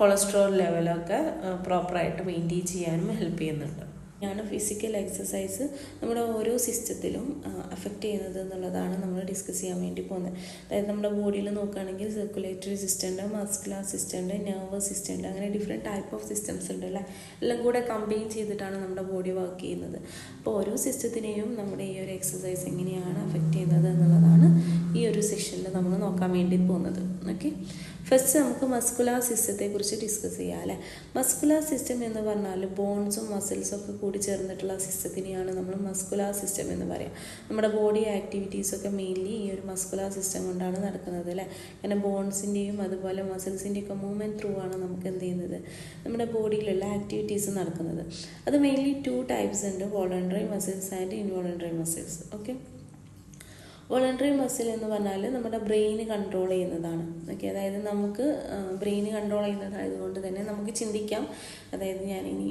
കൊളസ്ട്രോൾ ലെവലൊക്കെ പ്രോപ്പറായിട്ട് മെയിൻറ്റെയിൻ ചെയ്യാനും ഹെൽപ്പ് ചെയ്യുന്നുണ്ട്. ഫിസിക്കൽ എക്സസൈസ് നമ്മുടെ ഓരോ സിസ്റ്റത്തിലും അഫക്റ്റ് ചെയ്യുന്നത് എന്നുള്ളതാണ് നമ്മൾ ഡിസ്കസ് ചെയ്യാൻ വേണ്ടി പോകുന്നത്. അതായത് നമ്മുടെ ബോഡിയിൽ നോക്കുകയാണെങ്കിൽ സർക്കുലേറ്ററി സിസ്റ്റം ഉണ്ട്, മസ്കുലർ സിസ്റ്റം ഉണ്ട്, നെർവസ് സിസ്റ്റം ഉണ്ട്, അങ്ങനെ ഡിഫറെൻറ്റ് ടൈപ്പ് ഓഫ് സിസ്റ്റംസ് ഉണ്ട് അല്ലേ. എല്ലാം കൂടെ കമ്പൈൻ ചെയ്തിട്ടാണ് നമ്മുടെ ബോഡി വർക്ക് ചെയ്യുന്നത്. അപ്പോൾ ഓരോ സിസ്റ്റത്തിനെയും നമ്മുടെ ഈ ഒരു എക്സസൈസ് എങ്ങനെയാണ് അഫക്റ്റ് ചെയ്യുന്നത് എന്നുള്ളതാണ് ഈ ഒരു സെഷനിൽ നമ്മൾ നോക്കാൻ വേണ്ടി പോകുന്നത്. ഓക്കെ, ഫസ്റ്റ് നമുക്ക് മസ്കുലർ സിസ്റ്റത്തെ കുറിച്ച് ഡിസ്കസ് ചെയ്യാം അല്ലേ. മസ്കുലർ സിസ്റ്റം എന്ന് പറഞ്ഞാൽ ബോൺസും മസിൽസും ഒക്കെ കൂടി ചേർന്നിട്ടുള്ള സിസ്റ്റത്തിനെയാണ് നമ്മൾ മസ്കുലർ സിസ്റ്റം എന്ന് പറയാം. നമ്മുടെ ബോഡി ആക്ടിവിറ്റീസൊക്കെ മെയിൻലി ഈ ഒരു മസ്കുലർ സിസ്റ്റം കൊണ്ടാണ് നടക്കുന്നത് അല്ലേ. കാരണം ബോൺസിൻ്റെയും അതുപോലെ മസിൽസിൻ്റെയും ഒക്കെ മൂവ്മെൻറ്റ് ത്രൂ ആണ് നമുക്ക് എന്ത് ചെയ്യുന്നത്, നമ്മുടെ ബോഡിയിലുള്ള ആക്ടിവിറ്റീസ് നടക്കുന്നത്. അത് മെയിൻലി 2 ടൈപ്സ് ഉണ്ട്, voluntary muscles and involuntary muscles. Okay, voluntary muscle എന്ന് പറഞ്ഞാൽ നമ്മുടെ ബ്രെയിന് കൺട്രോൾ ചെയ്യുന്നതാണ്. ഓക്കെ, അതായത് നമുക്ക് ബ്രെയിന് കൺട്രോൾ ചെയ്യുന്നതായതുകൊണ്ട് തന്നെ നമുക്ക് ചിന്തിക്കാം, അതായത് ഞാനിനി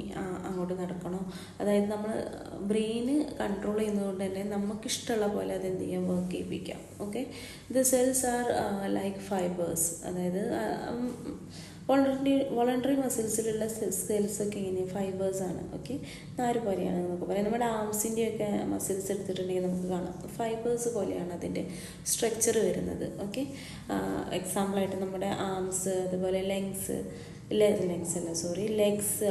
അങ്ങോട്ട് നടക്കണോ, അതായത് നമ്മൾ ബ്രെയിന് കൺട്രോൾ ചെയ്യുന്നതുകൊണ്ട് തന്നെ നമുക്കിഷ്ടമുള്ള പോലെ അത് എന്ത് ചെയ്യാം, വർക്ക് ചെയ്യിപ്പിക്കാം. Okay, the cells are like fibres, അതായത് വോളണ്ടറി മസിൽസിലുള്ള സെൽസൊക്കെ ഇങ്ങനെ ഫൈബേഴ്സാണ്. ഓക്കെ, നാര് പോലെയാണ് നമുക്ക് പറയാം. നമ്മുടെ ആംസിൻ്റെയൊക്കെ മസിൽസ് എടുത്തിട്ടുണ്ടെങ്കിൽ നമുക്ക് കാണാം ഫൈബേഴ്സ് പോലെയാണ് അതിൻ്റെ സ്ട്രക്ചർ വരുന്നത്. ഓക്കെ, എക്സാമ്പിളായിട്ട് നമ്മുടെ ആംസ്, അതുപോലെ ലെഗ്സ്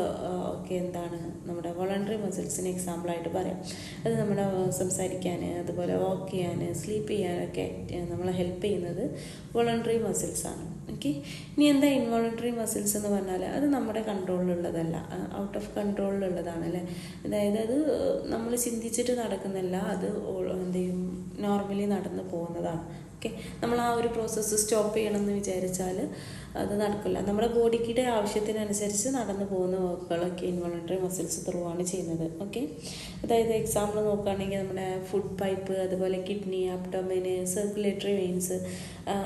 ഒക്കെ എന്താണ് നമ്മുടെ വോളണ്ടറി മസിൽസിന് എക്സാമ്പിളായിട്ട് പറയാം. അത് നമ്മുടെ സംസാരിക്കാൻ, അതുപോലെ വാക്ക് ചെയ്യാൻ, സ്ലീപ്പ് ചെയ്യാനൊക്കെ നമ്മളെ ഹെൽപ്പ് ചെയ്യുന്നത് വോളണ്ടറി മസിൽസാണ്. ഓക്കെ, ഇനി എന്താ ഇൻവോളണ്ടറി മസിൽസ് എന്ന് പറഞ്ഞാൽ അത് നമ്മുടെ കൺട്രോളിലുള്ളതല്ല, ഔട്ട് ഓഫ് കൺട്രോളിലുള്ളതാണ് അല്ലേ. അതായത് അത് നമ്മൾ ചിന്തിച്ചിട്ട് നടക്കുന്നില്ല, അത് എന്ത് ചെയ്യും, നോർമലി നടന്നു പോകുന്നതാണ്. ഓക്കെ, നമ്മൾ ആ ഒരു പ്രോസസ്സ് സ്റ്റോപ്പ് ചെയ്യണമെന്ന് വിചാരിച്ചാൽ അത് നടക്കില്ല. നമ്മുടെ ബോഡിക്കിടെ ആവശ്യത്തിനനുസരിച്ച് നടന്നു പോകുന്ന വർക്കുകളൊക്കെ ഇൻവോളണ്ടറി മസിൽസ് ത്രൂ ആണ് ചെയ്യുന്നത്. ഓക്കെ, അതായത് എക്സാമ്പിൾ നോക്കുകയാണെങ്കിൽ നമ്മുടെ ഫുഡ് പൈപ്പ്, അതുപോലെ കിഡ്നി, അബ്ഡോമിന്, സർക്കുലേറ്ററി വെയിൻസ്,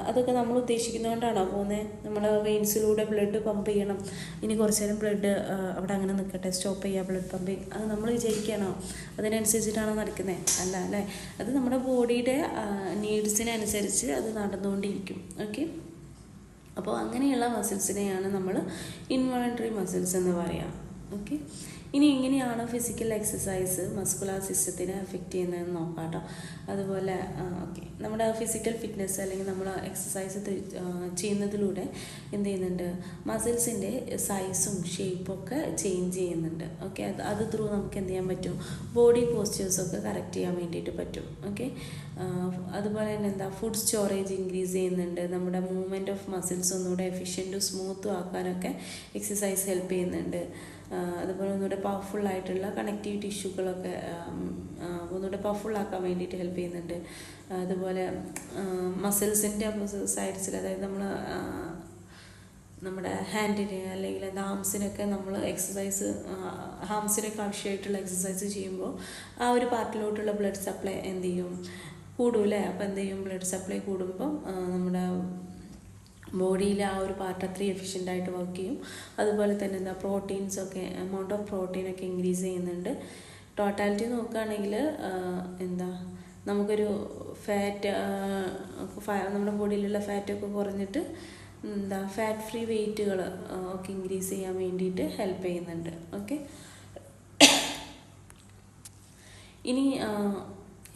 അതൊക്കെ നമ്മൾ ഉദ്ദേശിക്കുന്നതുകൊണ്ടാണോ പോകുന്നത്? നമ്മുടെ വെയിൻസിലൂടെ ബ്ലഡ് പമ്പ് ചെയ്യണം, ഇനി കുറച്ച് നേരം ബ്ലഡ് അവിടെ അങ്ങനെ നിൽക്കട്ടെ, സ്റ്റോപ്പ് ചെയ്യുക ബ്ലഡ് പമ്പിങ്, അത് നമ്മൾ വിചാരിക്കുകയാണോ? അതിനനുസരിച്ചിട്ടാണോ നടക്കുന്നത്? അല്ല അല്ലേ, അത് നമ്മുടെ ബോഡിയുടെ നീഡ്സിനനുസരിച്ച് അത് നടന്നുകൊണ്ടിരിക്കും. ഓക്കെ, അപ്പോൾ അങ്ങനെയുള്ള മസിൽസിനെയാണ് നമ്മൾ ഇൻവോളണ്ടറി മസിൽസ് എന്ന് പറയുക. ഓക്കെ, ഇനി എങ്ങനെയാണ് ഫിസിക്കൽ എക്സസൈസ് മസ്കുലർ സിസ്റ്റത്തിനെ എഫക്റ്റ് ചെയ്യുന്നതെന്ന് നോക്കാം കേട്ടോ. അതുപോലെ ഓക്കെ, നമ്മുടെ ഫിസിക്കൽ ഫിറ്റ്നസ് അല്ലെങ്കിൽ നമ്മൾ എക്സസൈസ് ചെയ്യുന്നതിലൂടെ എന്ത് ചെയ്യുന്നുണ്ട്, മസിൽസിൻ്റെ സൈസും ഷേപ്പൊക്കെ ചേഞ്ച് ചെയ്യുന്നുണ്ട്. ഓക്കെ, അത് ത്രൂ നമുക്ക് എന്ത് ചെയ്യാൻ പറ്റും, ബോഡി പോസ്ചേഴ്സൊക്കെ കറക്റ്റ് ചെയ്യാൻ വേണ്ടിയിട്ട് പറ്റും. ഓക്കെ, അതുപോലെ തന്നെ എന്താ, ഫുഡ് സ്റ്റോറേജ് ഇൻക്രീസ് ചെയ്യുന്നുണ്ട്, നമ്മുടെ മൂവ്മെൻറ്റ് ഓഫ് മസിൽസ് ഒന്നുകൂടെ എഫിഷ്യൻറ്റും സ്മൂത്തും ആക്കാനൊക്കെ എക്സസൈസ് ഹെൽപ്പ് ചെയ്യുന്നുണ്ട്. അതുപോലെ ഒന്നുകൂടെ പവർഫുള്ളായിട്ടുള്ള കണക്റ്റീവ് ടിഷ്യൂകളൊക്കെ ഒന്നുകൂടെ പവർഫുള്ളാക്കാൻ വേണ്ടിയിട്ട് ഹെൽപ്പ് ചെയ്യുന്നുണ്ട്. അതുപോലെ മസിൽസിൻ്റെ സൈഡ്സിൽ, അതായത് നമ്മുടെ ഹാൻഡിന് അല്ലെങ്കിൽ ആംസിനൊക്കെ നമ്മൾ എക്സസൈസ്, ഹാംസിനൊക്കെ ആവശ്യമായിട്ടുള്ള എക്സസൈസ് ചെയ്യുമ്പോൾ ആ ഒരു പാർട്ടിലോട്ടുള്ള ബ്ലഡ് സപ്ലൈ എന്ത് ചെയ്യും, കൂടൂല്ലേ. അപ്പോൾ എന്ത് ചെയ്യും, ബ്ലഡ് സപ്ലൈ കൂടുമ്പം നമ്മുടെ ബോഡിയിൽ ആ ഒരു പാർട്ട് അത്രയും എഫിഷ്യൻ്റായിട്ട് വർക്ക് ചെയ്യും. അതുപോലെ തന്നെ എന്താ, പ്രോട്ടീൻസൊക്കെ, എമൗണ്ട് ഓഫ് പ്രോട്ടീനൊക്കെ ഇൻക്രീസ് ചെയ്യുന്നുണ്ട്. ടോട്ടാലിറ്റി നോക്കുകയാണെങ്കിൽ എന്താ, നമുക്കൊരു ഫാറ്റ്, നമ്മുടെ ബോഡിയിലുള്ള ഫാറ്റൊക്കെ കുറഞ്ഞിട്ട് എന്താ, ഫാറ്റ് ഫ്രീ വെയ്റ്റുകൾ ഒക്കെ ഇൻക്രീസ് ചെയ്യാൻ വേണ്ടിയിട്ട് ഹെൽപ്പ് ചെയ്യുന്നുണ്ട്. ഓക്കെ, ഇനി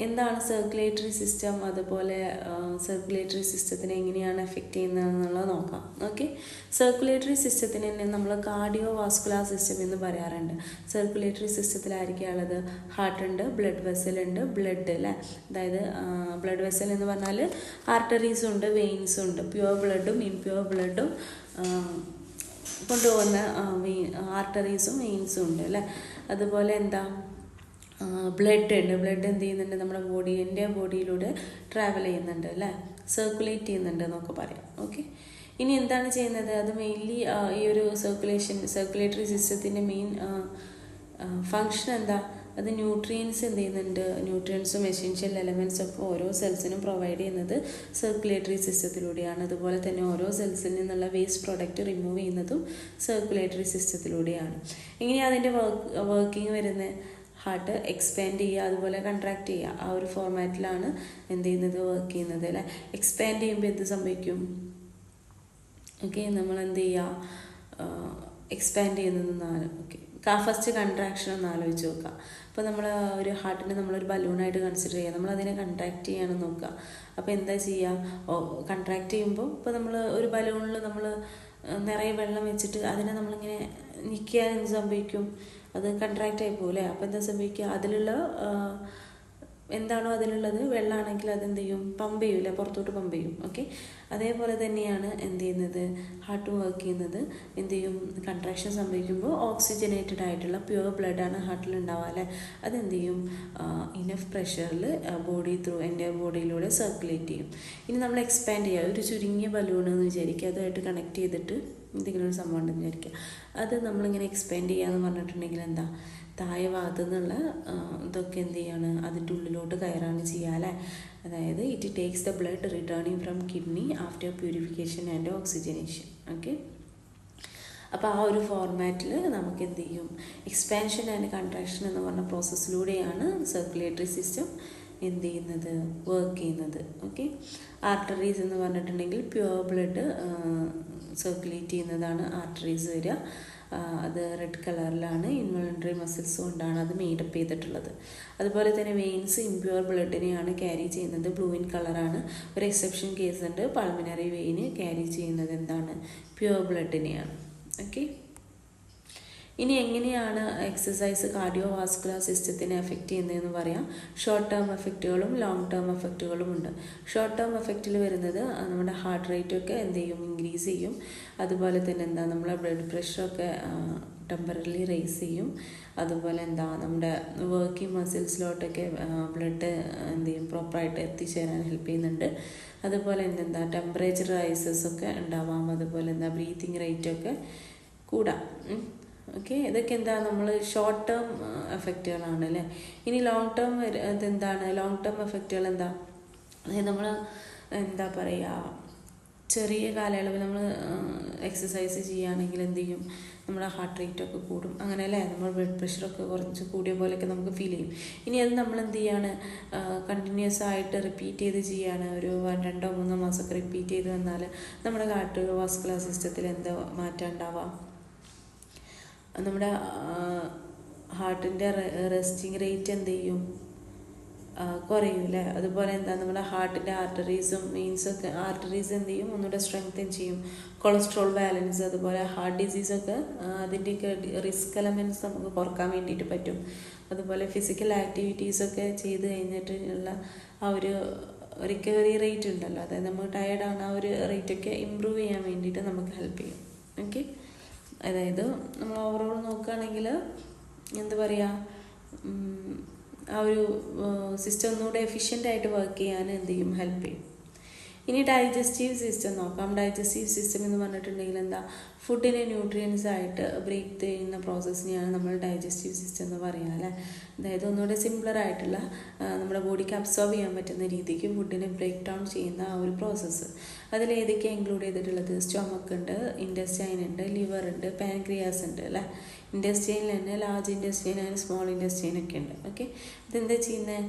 എന്താണ് സർക്കുലേറ്ററി സിസ്റ്റം, അതുപോലെ സർക്കുലേറ്ററി സിസ്റ്റത്തിനെ എങ്ങനെയാണ് എഫക്റ്റ് ചെയ്യുന്നതെന്നുള്ളത് നോക്കാം. ഓക്കെ, സർക്കുലേറ്ററി സിസ്റ്റത്തിന് തന്നെ നമ്മൾ കാർഡിയോ വാസ്കുലർ സിസ്റ്റം എന്ന് പറയാറുണ്ട്. സർക്കുലേറ്ററി സിസ്റ്റത്തിലായിരിക്കുള്ളത് ഹാർട്ടുണ്ട്, ബ്ലഡ് വെസലുണ്ട്, ബ്ലഡ് അല്ലേ, അതായത് ബ്ലഡ് വെസൽ എന്ന് പറഞ്ഞാൽ ആർട്ടറീസും ഉണ്ട്, വെയിൻസും ഉണ്ട്, പ്യുവർ ബ്ലഡും ഇംപ്യുവർ ബ്ലഡും കൊണ്ടുപോകുന്ന ആർട്ടറീസും വെയിൻസും ഉണ്ട് അല്ലേ. അതുപോലെ എന്താ, ബ്ലഡ് ഉണ്ട്, ബ്ലഡ് എന്ത് ചെയ്യുന്നുണ്ട്, നമ്മുടെ ബോഡിയിലൂടെ ട്രാവൽ ചെയ്യുന്നുണ്ട് അല്ലേ, സർക്കുലേറ്റ് ചെയ്യുന്നുണ്ട് എന്നൊക്കെ പറയാം. ഓക്കെ, ഇനി എന്താണ് ചെയ്യുന്നത്, അത് മെയിൻലി ഈ ഒരു സർക്കുലേറ്ററി സിസ്റ്റത്തിൻ്റെ മെയിൻ ഫങ്ഷൻ എന്താ, അത് ന്യൂട്രിയൻസ് എന്ത് ചെയ്യുന്നുണ്ട്, ന്യൂട്രിയൻസും എസെൻഷ്യൽ എലമെൻറ്റ്സും ഒക്കെ ഓരോ സെൽസിനും പ്രൊവൈഡ് ചെയ്യുന്നത് സർക്കുലേറ്ററി സിസ്റ്റത്തിലൂടെയാണ്. അതുപോലെ തന്നെ ഓരോ സെൽസിൽ നിന്നുള്ള വേസ്റ്റ് പ്രോഡക്റ്റ് റിമൂവ് ചെയ്യുന്നതും സർക്കുലേറ്ററി സിസ്റ്റത്തിലൂടെയാണ്. എങ്ങനെയാണ് അതിൻ്റെ വർക്കിംഗ് വരുന്നത്, ഹാർട്ട് എക്സ്പാൻഡ് ചെയ്യുക, അതുപോലെ കൺട്രാക്ട് ചെയ്യുക, ആ ഒരു ഫോർമാറ്റിലാണ് എന്ത് ചെയ്യുന്നത്, വർക്ക് ചെയ്യുന്നത് അല്ലേ. എക്സ്പാൻഡ് ചെയ്യുമ്പോൾ എന്ത് സംഭവിക്കും, ഓക്കെ, നമ്മൾ എന്ത് ചെയ്യുക, എക്സ്പാൻഡ് ചെയ്യുന്നതെന്നാണ്. ഓക്കെ, ഫസ്റ്റ് കൺട്രാക്ഷൻ ഒന്ന് ആലോചിച്ച് നോക്കുക. അപ്പോൾ നമ്മൾ ഒരു ഹാർട്ടിനെ നമ്മളൊരു ബലൂണായിട്ട് കൺസിഡർ ചെയ്യുക, നമ്മളതിനെ കൺട്രാക്ട് ചെയ്യാനും നോക്കുക. അപ്പോൾ എന്താ ചെയ്യുക, കൺട്രാക്ട് ചെയ്യുമ്പോൾ ഇപ്പോൾ നമ്മൾ ഒരു ബലൂണിൽ നമ്മൾ നിറയെ വെള്ളം വെച്ചിട്ട് അതിനെ നമ്മളിങ്ങനെ നിൽക്കാൻ എന്ത് സംഭവിക്കും, അത് കൺട്രാക്റ്റ് ആയി പോകും അല്ലേ. അപ്പോൾ എന്താ സംഭവിക്കുക, അതിലുള്ള എന്താണോ അതിലുള്ളത്, വെള്ളമാണെങ്കിൽ അതെന്ത് ചെയ്യും, പമ്പ് ചെയ്യൂല, പുറത്തോട്ട് പമ്പ് ചെയ്യും. ഓക്കെ, അതേപോലെ തന്നെയാണ് എന്ത് ചെയ്യുന്നത്, ഹാർട്ടും വർക്ക് ചെയ്യുന്നത്. എന്ത് ചെയ്യും, കൺട്രാക്ഷൻ സംഭവിക്കുമ്പോൾ ഓക്സിജനേറ്റഡ് ആയിട്ടുള്ള പ്യുവർ ബ്ലഡാണ് ഹാർട്ടിൽ ഉണ്ടാവുക അല്ലേ. അതെന്ത് ചെയ്യും, ഇനഫ് പ്രഷറിൽ എൻ്റെ ബോഡിയിലൂടെ സർക്കുലേറ്റ് ചെയ്യും. ഇനി നമ്മൾ എക്സ്പാൻഡ് ചെയ്യുക, ഒരു ചുരുങ്ങിയ ബലൂൺ എന്ന് വിചാരിക്കുക, അതുമായിട്ട് കണക്ട് ചെയ്തിട്ട് എന്തെങ്കിലും ഒരു സംഭവം ഉണ്ടെന്ന് വിചാരിക്കുക, അത് നമ്മളിങ്ങനെ എക്സ്പാൻഡ് ചെയ്യാന്ന് പറഞ്ഞിട്ടുണ്ടെങ്കിൽ എന്താ, താഴെ ഭാഗത്തു നിന്നുള്ള ഇതൊക്കെ എന്ത് ചെയ്യാണ്, അതിൻ്റെ ഉള്ളിലോട്ട് കയറാണ് ചെയ്യുക അല്ലേ. അതായത് it takes the blood returning from kidney after purification and oxygenation. Okay, അപ്പോൾ ആ ഒരു ഫോർമാറ്റിൽ നമുക്ക് എന്ത് ചെയ്യും, എക്സ്പാൻഷൻ ആൻഡ് കൺട്രാക്ഷൻ എന്ന് പറഞ്ഞ പ്രോസസ്സിലൂടെയാണ് സർക്കുലേറ്ററി സിസ്റ്റം എന്ത് ചെയ്യുന്നത്, വർക്ക് ചെയ്യുന്നത്. ഓക്കെ, ആർട്ടറീസ് എന്ന് പറഞ്ഞിട്ടുണ്ടെങ്കിൽ പ്യുവർ ബ്ലഡ് സർക്കുലേറ്റ് ചെയ്യുന്നതാണ് ആർട്ടറീസ് വരിക. അത് റെഡ് കളറിലാണ്, ഇൻവോളണ്ടറി മസിൽസ് കൊണ്ടാണ് അത് മെയ്ഡപ്പ് ചെയ്തിട്ടുള്ളത്. അതുപോലെ തന്നെ വെയിൻസ് ഇംപ്യുവർ ബ്ലഡിനെയാണ് ക്യാരി ചെയ്യുന്നത്, ബ്ലൂ ഇൻ കളറാണ്. ഒരു എക്സെപ്ഷൻ കേസ് ഉണ്ട്, പൾമിനറി വെയിന് ക്യാരി ചെയ്യുന്നത് എന്താണ്, പ്യുവർ ബ്ലഡിനെയാണ്. ഓക്കെ, ഇനി എങ്ങനെയാണ് എക്സസൈസ് കാർഡിയോ വാസ്കുലർ സിസ്റ്റത്തിനെ എഫക്റ്റ് ചെയ്യുന്നതെന്ന് പറയാം. ഷോർട്ട് ടേം എഫക്റ്റുകളും ലോങ് ടേം എഫക്റ്റുകളും ഉണ്ട്. ഷോർട്ട് ടേം എഫക്റ്റിൽ വരുന്നത് നമ്മുടെ ഹാർട്ട് റേറ്റൊക്കെ എന്ത് ചെയ്യും, ഇൻക്രീസ് ചെയ്യും. അതുപോലെ തന്നെ നമ്മളെ ബ്ലഡ് പ്രഷറൊക്കെ ടെമ്പററിലി റേസ് ചെയ്യും. അതുപോലെ നമ്മുടെ വർക്കിംഗ് മസിൽസിലോട്ടൊക്കെ ബ്ലഡ് എന്ത് ചെയ്യും, പ്രോപ്പറായിട്ട് എത്തിച്ചേരാൻ ഹെൽപ്പ് ചെയ്യുന്നുണ്ട്. അതുപോലെ ടെമ്പറേച്ചർ റൈസസ് ഒക്കെ ഉണ്ടാവാം. അതുപോലെ ബ്രീത്തിങ് റേറ്റൊക്കെ കൂടാം. ഓക്കെ, ഇതൊക്കെ നമ്മൾ ഷോർട്ട് ടേം എഫക്റ്റുകളാണ് അല്ലേ. ഇനി ലോങ് ടേം ഇതെന്താണ്? ലോങ് ടേം എഫക്റ്റുകൾ അതായത് നമ്മൾ ചെറിയ കാലയളവിൽ നമ്മൾ എക്സസൈസ് ചെയ്യുകയാണെങ്കിൽ എന്ത് ചെയ്യും, നമ്മുടെ ഹാർട്ട് റേറ്റൊക്കെ കൂടും. അങ്ങനെയല്ലേ, നമ്മൾ ബ്ലഡ് പ്രഷറൊക്കെ കുറച്ച് കൂടിയ പോലെയൊക്കെ നമുക്ക് ഫീൽ ചെയ്യും. ഇനി അത് നമ്മൾ എന്ത് ചെയ്യാണ്, കണ്ടിന്യൂസ് ആയിട്ട് റിപ്പീറ്റ് ചെയ്ത് ചെയ്യാണ്. ഒരു 2-3 മാസമൊക്കെ റിപ്പീറ്റ് ചെയ്ത് വന്നാൽ നമ്മുടെ കാർഡിയോ വാസ്കുലർ സിസ്റ്റത്തിൽ എന്താ മാറ്റം ഉണ്ടാവാം? നമ്മുടെ ഹാർട്ടിൻ്റെ റെസ്റ്റിംഗ് റേറ്റ് എന്ത് ചെയ്യും, കുറയും അല്ലേ. അതുപോലെ നമ്മുടെ ഹാർട്ടിൻ്റെ ആർട്ടറീസ് എന്ത് ചെയ്യും, ഒന്നുകൂടെ സ്ട്രെങ്തൻ ചെയ്യും. കൊളസ്ട്രോൾ ബാലൻസ്, അതുപോലെ ഹാർട്ട് ഡിസീസൊക്കെ അതിൻ്റെയൊക്കെ റിസ്ക് എലമെൻറ്റ്സ് നമുക്ക് കുറക്കാൻ വേണ്ടിയിട്ട് പറ്റും. അതുപോലെ ഫിസിക്കൽ ആക്ടിവിറ്റീസൊക്കെ ചെയ്ത് കഴിഞ്ഞിട്ടുള്ള ആ ഒരു റിക്കവറി റേറ്റ് ഉണ്ടല്ലോ, അതായത് നമ്മൾ ടയേർഡാണ്, ആ ഒരു റേറ്റൊക്കെ ഇമ്പ്രൂവ് ചെയ്യാൻ വേണ്ടിയിട്ട് നമുക്ക് ഹെൽപ്പ് ചെയ്യും. ഓക്കെ, അതായത് നമ്മൾ ഓവറോൾ നോക്കുകയാണെങ്കിൽ എന്താ പറയുക, ആ ഒരു സിസ്റ്റം ഒന്നുകൂടെ എഫിഷ്യൻ്റായിട്ട് വർക്ക് ചെയ്യാൻ എന്ത് ചെയ്യും, ഹെൽപ്പ് ചെയ്യും. ഇനി ഡൈജസ്റ്റീവ് സിസ്റ്റം നോക്കാം. ഡൈജസ്റ്റീവ് സിസ്റ്റം എന്ന് പറഞ്ഞിട്ടുണ്ടെങ്കിൽ ഫുഡിനെ ന്യൂട്രിയൻസ് ആയിട്ട് ബ്രേക്ക് ചെയ്യുന്ന പ്രോസസ്സിനെയാണ് നമ്മൾ ഡൈജസ്റ്റീവ് സിസ്റ്റം എന്ന് പറയുക അല്ലേ. അതായത് ഒന്നുകൂടെ സിംപ്ലറായിട്ടുള്ള നമ്മുടെ ബോഡിക്ക് അബ്സോർബ് ചെയ്യാൻ പറ്റുന്ന രീതിക്ക് ഫുഡിനെ ബ്രേക്ക് ഡൗൺ ചെയ്യുന്ന ആ ഒരു പ്രോസസ്സ്. അതിലേതൊക്കെയാണ് ഇൻക്ലൂഡ് ചെയ്തിട്ടുള്ളത്? സ്റ്റൊമക്ക് ഉണ്ട്, ഇൻറ്റസ്റ്റൈൻ ഉണ്ട്, ലിവർ ഉണ്ട്, പാൻക്രിയാസ് ഉണ്ട് അല്ലേ. ഇൻറ്റസ്റ്റൈനിൽ തന്നെ large intestine and small intestine ഒക്കെ ഉണ്ട്. ഓക്കെ, ഇതെന്താ ചെയ്യുന്നത്?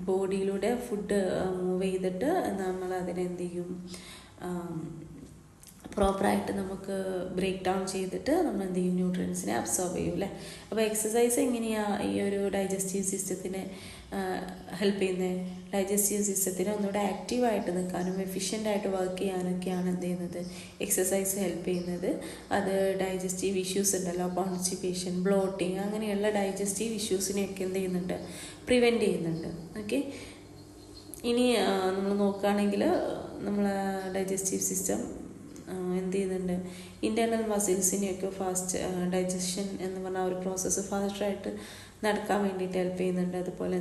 ബോഡിയിലൂടെ ഫുഡ് മൂവ് ചെയ്തിട്ട് നമ്മൾ അതിനെന്ത് ചെയ്യും, പ്രോപ്പറായിട്ട് നമുക്ക് ബ്രേക്ക് ഡൗൺ ചെയ്തിട്ട് നമ്മൾ എന്ത് ചെയ്യും, ന്യൂട്രിയൻസിനെ അബ്സോർബ് ചെയ്യും അല്ലേ. അപ്പോൾ എക്സസൈസ് എങ്ങനെയാണ് ഈ ഒരു ഡൈജസ്റ്റീവ് സിസ്റ്റത്തിനെ ഹെൽപ്പ് ചെയ്യുന്നത്? ഡൈജസ്റ്റീവ് സിസ്റ്റത്തിനെ ഒന്നുകൂടെ ആക്റ്റീവായിട്ട് നിൽക്കാനും എഫിഷ്യൻ്റായിട്ട് വർക്ക് ചെയ്യാനൊക്കെയാണ് എന്ത് ചെയ്യുന്നത്, എക്സസൈസ് ഹെൽപ്പ് ചെയ്യുന്നത്. അത് ഡൈജസ്റ്റീവ് ഇഷ്യൂസ് ഉണ്ടല്ലോ, കോൺസ്റ്റിപ്പേഷൻ, ബ്ലോട്ടിങ്, അങ്ങനെയുള്ള ഡൈജസ്റ്റീവ് ഇഷ്യൂസിനെയൊക്കെ എന്ത് ചെയ്യുന്നുണ്ട്, പ്രിവെൻറ്റ് ചെയ്യുന്നുണ്ട്. ഓക്കെ, ഇനി നമ്മൾ നോക്കുകയാണെങ്കിൽ നമ്മളെ ഡൈജസ്റ്റീവ് സിസ്റ്റം എന്ത് ചെയ്യുന്നുണ്ട്, ഇൻറ്റേർണൽ മസിൽസിനെയൊക്കെ ഫാസ്റ്റ് ഡൈജഷൻ എന്ന് പറഞ്ഞ ഒരു പ്രോസസ്സ് ഫാസ്റ്റായിട്ട് നടക്കാൻ വേണ്ടിയിട്ട് ഹെൽപ്പ് ചെയ്യുന്നുണ്ട്. അതുപോലെ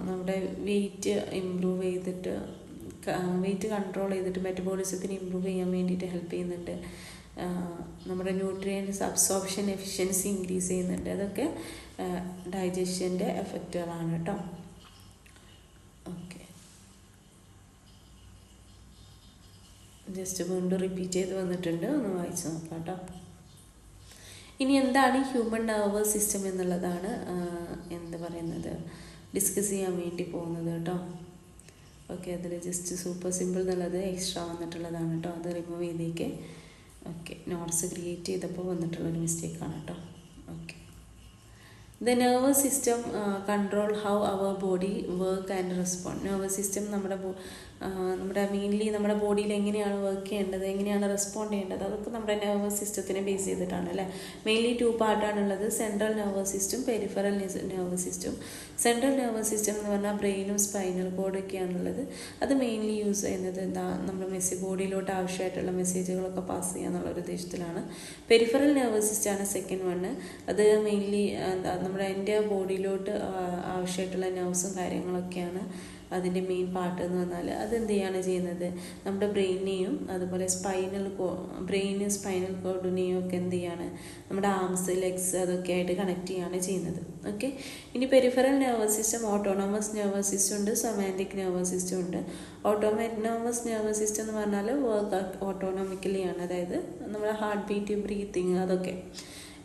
നമ്മുടെ വെയിറ്റ് ഇമ്പ്രൂവ് ചെയ്തിട്ട്, വെയിറ്റ് കൺട്രോൾ ചെയ്തിട്ട് മെറ്റബോളിസത്തിന് ഇമ്പ്രൂവ് ചെയ്യാൻ വേണ്ടിയിട്ട് ഹെൽപ്പ് ചെയ്യുന്നുണ്ട്. നമ്മുടെ ന്യൂട്രിയൻസ് അബ്സോർപ്ഷൻ എഫിഷ്യൻസി ഇൻക്രീസ് ചെയ്യുന്നുണ്ട്. അതൊക്കെ ഡൈജഷൻ്റെ എഫക്റ്റുകളാണ് കേട്ടോ. ഓക്കെ, ജസ്റ്റ് വീണ്ടും റിപ്പീറ്റ് ചെയ്ത് വന്നിട്ടുണ്ട്, ഒന്ന് വായിച്ച് നോക്കാം കേട്ടോ. ഇനി എന്താണ് ഹ്യൂമൻ നെർവസ് സിസ്റ്റം എന്നുള്ളതാണ് എന്താ പറയുന്നത്, ഡിസ്കസ് ചെയ്യാൻ വേണ്ടി പോകുന്നത് കേട്ടോ. ഓക്കെ, അതിൽ ജസ്റ്റ് സൂപ്പർ സിമ്പിൾ എന്നുള്ളത് എക്സ്ട്രാ വന്നിട്ടുള്ളതാണ് കേട്ടോ, അത് റിമൂവ് ചെയ്തേക്ക്. ഓക്കെ, നോട്ട്സ് ക്രിയേറ്റ് ചെയ്തപ്പോൾ വന്നിട്ടുള്ളൊരു മിസ്റ്റേക്കാണ് കേട്ടോ. Okay, the nervous system control how our body work and respond. Nervous system നമ്മുടെ മെയിൻലി നമ്മുടെ ബോഡിയിൽ എങ്ങനെയാണ് വർക്ക് ചെയ്യേണ്ടത്, എങ്ങനെയാണ് റെസ്പോണ്ട് ചെയ്യേണ്ടത്, അതൊക്കെ നമ്മുടെ നെർവസ് സിസ്റ്റത്തിനെ ബേസ് ചെയ്തിട്ടാണ് അല്ലേ. മെയിൻലി 2 പാർട്ടാണുള്ളത്, central nervous system, peripheral nervous system. Central nervous system എന്ന് പറഞ്ഞാൽ ബ്രെയിനും സ്പൈനൽ കോഡൊക്കെയാണുള്ളത്. അത് മെയിൻലി യൂസ് ചെയ്യുന്നത് നമ്മുടെ ബോഡിയിലോട്ട് ആവശ്യമായിട്ടുള്ള മെസ്സേജുകളൊക്കെ പാസ് ചെയ്യുക എന്നുള്ള ഒരു ഉദ്ദേശത്തിലാണ്. പെരിഫറൽ നെർവസ് സിസ്റ്റമാണ് സെക്കൻഡ് വണ്ണ്. അത് മെയിൻലി നമ്മുടെ എൻ്റെ ബോഡിയിലോട്ട് ആവശ്യമായിട്ടുള്ള നെർവ്സും കാര്യങ്ങളൊക്കെയാണ് അതിൻ്റെ മെയിൻ പാർട്ട് എന്ന് പറഞ്ഞാൽ. അതെന്ത് ചെയ്യാണ് ചെയ്യുന്നത്, നമ്മുടെ ബ്രെയിനെയും അതുപോലെ സ്പൈനൽ കോഡിനെയും ഒക്കെ എന്ത് ചെയ്യാണ്, നമ്മുടെ ആംസ്, ലെഗ്സ് അതൊക്കെ ആയിട്ട് കണക്ട് ചെയ്യാണ് ചെയ്യുന്നത്. ഓക്കെ, ഇനി peripheral nervous system, autonomous nervous system ഉണ്ട്, സൊമാറ്റിക് നെർവസ് സിസ്റ്റം ഉണ്ട്. ഓട്ടോണമസ് നെർവസ് സിസ്റ്റം എന്ന് പറഞ്ഞാൽ വർക്ക് ഓട്ടോണമിക്കലി ആണ്, അതായത് നമ്മുടെ ഹാർട്ട് ബീറ്റ്, ബ്രീത്തിങ് അതൊക്കെ.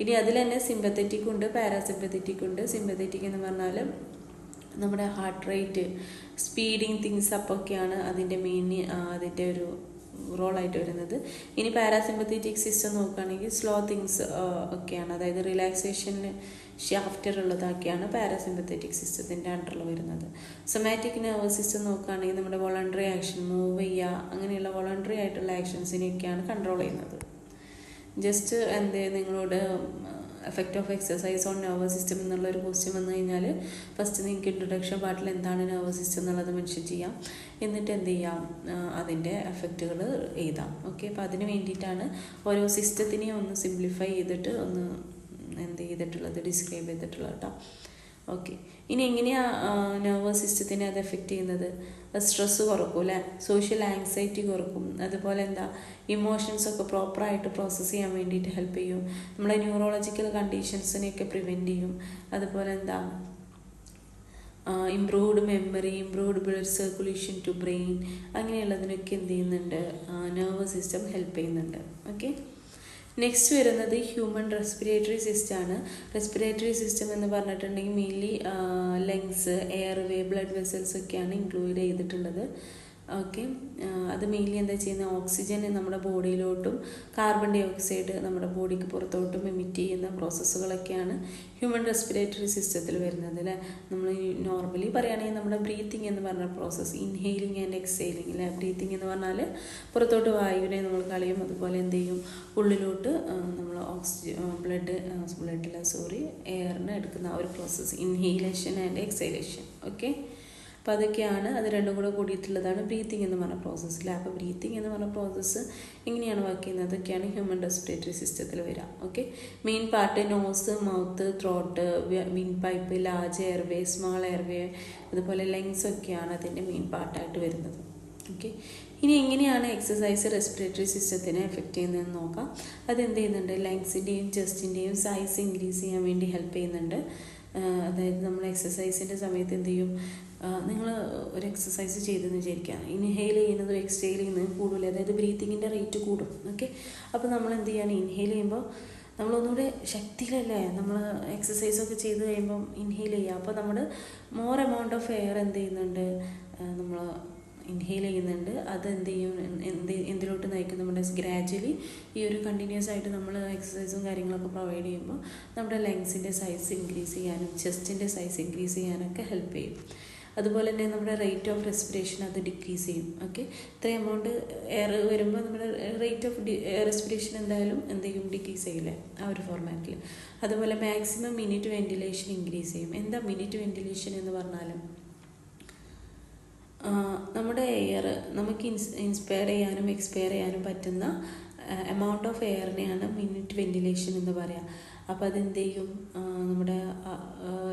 ഇനി അതിൽ തന്നെ സിമ്പത്തറ്റിക് ഉണ്ട്, പാരാസിമ്പത്തറ്റിക് ഉണ്ട്. സിമ്പത്തറ്റിക് എന്ന് പറഞ്ഞാൽ നമ്മുടെ ഹാർട്ട് റേറ്റ്, സ്പീഡിങ് തിങ്സ് അപ്പൊക്കെയാണ് അതിൻ്റെ അതിൻ്റെ ഒരു റോളായിട്ട് വരുന്നത്. ഇനി പാരാസിമ്പത്തറ്റിക് സിസ്റ്റം നോക്കുകയാണെങ്കിൽ സ്ലോ തിങ്സ് ഒക്കെയാണ്, അതായത് റിലാക്സേഷന് ഷാഫ്റ്റർ ഉള്ളതൊക്കെയാണ് പാരാസിമ്പത്തറ്റിക് സിസ്റ്റത്തിൻ്റെ അണ്ടറിൽ വരുന്നത്. സൊമാറ്റിക് നെർവസ് സിസ്റ്റം നോക്കുകയാണെങ്കിൽ നമ്മുടെ വോളണ്ടറി ആക്ഷൻ, മൂവ് ചെയ്യുക, അങ്ങനെയുള്ള വോളണ്ടറി ആയിട്ടുള്ള ആക്ഷൻസിനെയൊക്കെയാണ് കൺട്രോൾ ചെയ്യുന്നത്. ജസ്റ്റ് നിങ്ങളോട് effect of exercise on nervous system എന്നുള്ളൊരു ക്വസ്റ്റ്യൻ വന്നു കഴിഞ്ഞാൽ ഫസ്റ്റ് നിങ്ങൾക്ക് ഇൻട്രൊഡക്ഷൻ പാർട്ടിൽ എന്താണ് നെർവസ് സിസ്റ്റം എന്നുള്ളത് മെൻഷൻ ചെയ്യാം. എന്നിട്ട് അതിൻ്റെ എഫക്റ്റുകൾ എഴുതാം. ഓക്കെ, അപ്പോൾ അതിന് വേണ്ടിയിട്ടാണ് ഓരോ സിസ്റ്റത്തിനെയും ഒന്ന് സിംപ്ലിഫൈ ചെയ്തിട്ട് ഒന്ന് ഡിസ്ക്രൈബ് ചെയ്തിട്ടുള്ളത് കേട്ടോ. ഓക്കെ, ഇനി എങ്ങനെയാണ് നെർവസ് സിസ്റ്റത്തിനെ അത് എഫക്റ്റ് ചെയ്യുന്നത്? സ്ട്രെസ്സ് കുറക്കും അല്ലേ, സോഷ്യൽ ആങ്സൈറ്റി കുറക്കും, അതുപോലെ ഇമോഷൻസൊക്കെ പ്രോപ്പറായിട്ട് പ്രോസസ്സ് ചെയ്യാൻ വേണ്ടിയിട്ട് ഹെൽപ്പ് ചെയ്യും, നമ്മളെ ന്യൂറോളജിക്കൽ കണ്ടീഷൻസിനെയൊക്കെ പ്രിവെൻറ്റ് ചെയ്യും, അതുപോലെ improved memory, improved blood circulation to brain, അങ്ങനെയുള്ളതിനൊക്കെ നെർവസ് സിസ്റ്റം ഹെൽപ്പ് ചെയ്യുന്നുണ്ട്. ഓക്കെ, നെക്സ്റ്റ് വരുന്നത് ഹ്യൂമൻ റെസ്പിറേറ്ററി സിസ്റ്റമാണ്. റെസ്പിറേറ്ററി സിസ്റ്റം എന്ന് പറഞ്ഞിട്ടുണ്ടെങ്കിൽ mainly lungs, airway, blood vessels ഒക്കെയാണ് ഇൻക്ലൂഡ് ചെയ്തിട്ടുള്ളത്. ഓക്കെ, അത് മെയിൻലി ചെയ്യുന്നത് ഓക്സിജൻ നമ്മുടെ ബോഡിയിലോട്ടും കാർബൺ ഡൈ ഓക്സൈഡ് നമ്മുടെ ബോഡിക്ക് പുറത്തോട്ടും എമിറ്റ് ചെയ്യുന്ന പ്രോസസ്സുകളൊക്കെയാണ് ഹ്യൂമൻ റെസ്പിറേറ്ററി സിസ്റ്റത്തിൽ വരുന്നത് അല്ലേ. നമ്മൾ നോർമലി പറയുകയാണെങ്കിൽ നമ്മുടെ ബ്രീത്തിങ് എന്ന് പറഞ്ഞ പ്രോസസ്സ്, ഇൻഹെയിലിംഗ് ആൻഡ് എക്സെയിലിംഗ് അല്ലേ. ബ്രീത്തിങ് എന്ന് പറഞ്ഞാൽ പുറത്തോട്ട് വായുവിനെ നമ്മൾ കളയും, അതുപോലെ ഉള്ളിലോട്ട് നമ്മൾ എയറിനെ എടുക്കുന്ന ആ ഒരു പ്രോസസ്സ്, ഇൻഹെയിലേഷൻ ആൻഡ് എക്സെയിലേഷൻ. ഓക്കെ, അപ്പോൾ അതൊക്കെയാണ്, അത് രണ്ടും കൂടെ കൂടിയിട്ടുള്ളതാണ് ബ്രീത്തിങ് എന്ന് പറഞ്ഞ പ്രോസസ്സിൽ. അപ്പോൾ ബ്രീത്തിങ് എന്ന് പറഞ്ഞ പ്രോസസ്സ് എങ്ങനെയാണ് വർക്ക് ചെയ്യുന്നത്, അതൊക്കെയാണ് ഹ്യൂമൻ റെസ്പിറേറ്ററി സിസ്റ്റത്തിൽ വരിക. Okay, main part nose, mouth, throat, windpipe, large airway, small airway, അതുപോലെ ലങ്സ് ഒക്കെയാണ് അതിൻ്റെ മെയിൻ പാർട്ടായിട്ട് വരുന്നത്. ഓക്കെ, ഇനി എങ്ങനെയാണ് എക്സസൈസ് റെസ്പിറേറ്ററി സിസ്റ്റത്തിനെ എഫക്റ്റ് ചെയ്യുന്നതെന്ന് നോക്കാം. ചെയ്യുന്നുണ്ട്, ലങ്സിൻ്റെയും ചെസ്റ്റിൻ്റെയും സൈസ് ഇൻക്രീസ് ചെയ്യാൻ വേണ്ടി ഹെൽപ്പ് ചെയ്യുന്നുണ്ട്. അതായത് നമ്മൾ എക്സസൈസിൻ്റെ സമയത്ത് നിങ്ങൾ ഒരു എക്സസൈസ് ചെയ്തെന്ന് വിചാരിക്കുക, ഇൻഹെയിൽ ചെയ്യുന്നതും എക്സ്ഹെയിൽ ചെയ്യുന്നതും കൂടുതൽ, അതായത് ബ്രീത്തിങ്ങിൻ്റെ റേറ്റ് കൂടും. ഓക്കെ, അപ്പോൾ നമ്മൾ ഇൻഹെയിൽ ചെയ്യുമ്പോൾ നമ്മളൊന്നുകൂടെ ശക്തിയിലല്ലേ നമ്മൾ എക്സസൈസൊക്കെ ചെയ്ത് കഴിയുമ്പം ഇൻഹെയിൽ ചെയ്യുക. അപ്പോൾ നമ്മൾ മോർ എമൗണ്ട് ഓഫ് എയർ ചെയ്യുന്നുണ്ട്, നമ്മൾ ഇൻഹെയിൽ ചെയ്യുന്നുണ്ട്. അത് എന്തിലോട്ട് നയിക്കും, നമ്മുടെ ഗ്രാജ്വലി ഈ ഒരു കണ്ടിന്യൂസ് ആയിട്ട് നമ്മൾ എക്സസൈസും കാര്യങ്ങളൊക്കെ പ്രൊവൈഡ് ചെയ്യുമ്പോൾ നമ്മുടെ ലങ്സിൻ്റെ സൈസ് ഇൻക്രീസ് ചെയ്യാനും ചെസ്റ്റിൻ്റെ സൈസ് ഇൻക്രീസ് ചെയ്യാനൊക്കെ ഹെൽപ്പ് ചെയ്യും. അതുപോലെ തന്നെ നമ്മുടെ റേറ്റ് ഓഫ് റെസ്പിറേഷൻ അത് ഡിക്രീസ് ചെയ്യും. ഓക്കെ, ഇത്രയും എമൗണ്ട് എയർ വരുമ്പോൾ നമ്മുടെ റേറ്റ് ഓഫ് റെസ്പിറേഷൻ എന്തായാലും ഡിക്രീസ് ചെയ്യില്ലേ ആ ഒരു ഫോർമാറ്റിൽ. അതുപോലെ മാക്സിമം മിനിറ്റ് വെന്റിലേഷൻ ഇൻക്രീസ് ചെയ്യും. മിനിറ്റ് വെന്റിലേഷൻ എന്ന് പറഞ്ഞാലും നമ്മുടെ എയർ നമുക്ക് ഇൻസ്പയർ ചെയ്യാനും എക്സ്പയർ ചെയ്യാനും പറ്റുന്ന എമൗണ്ട് ഓഫ് എയറിനെയാണ് മിനിറ്റ് വെന്റിലേഷൻ എന്ന് പറയുക. അപ്പോൾ നമ്മുടെ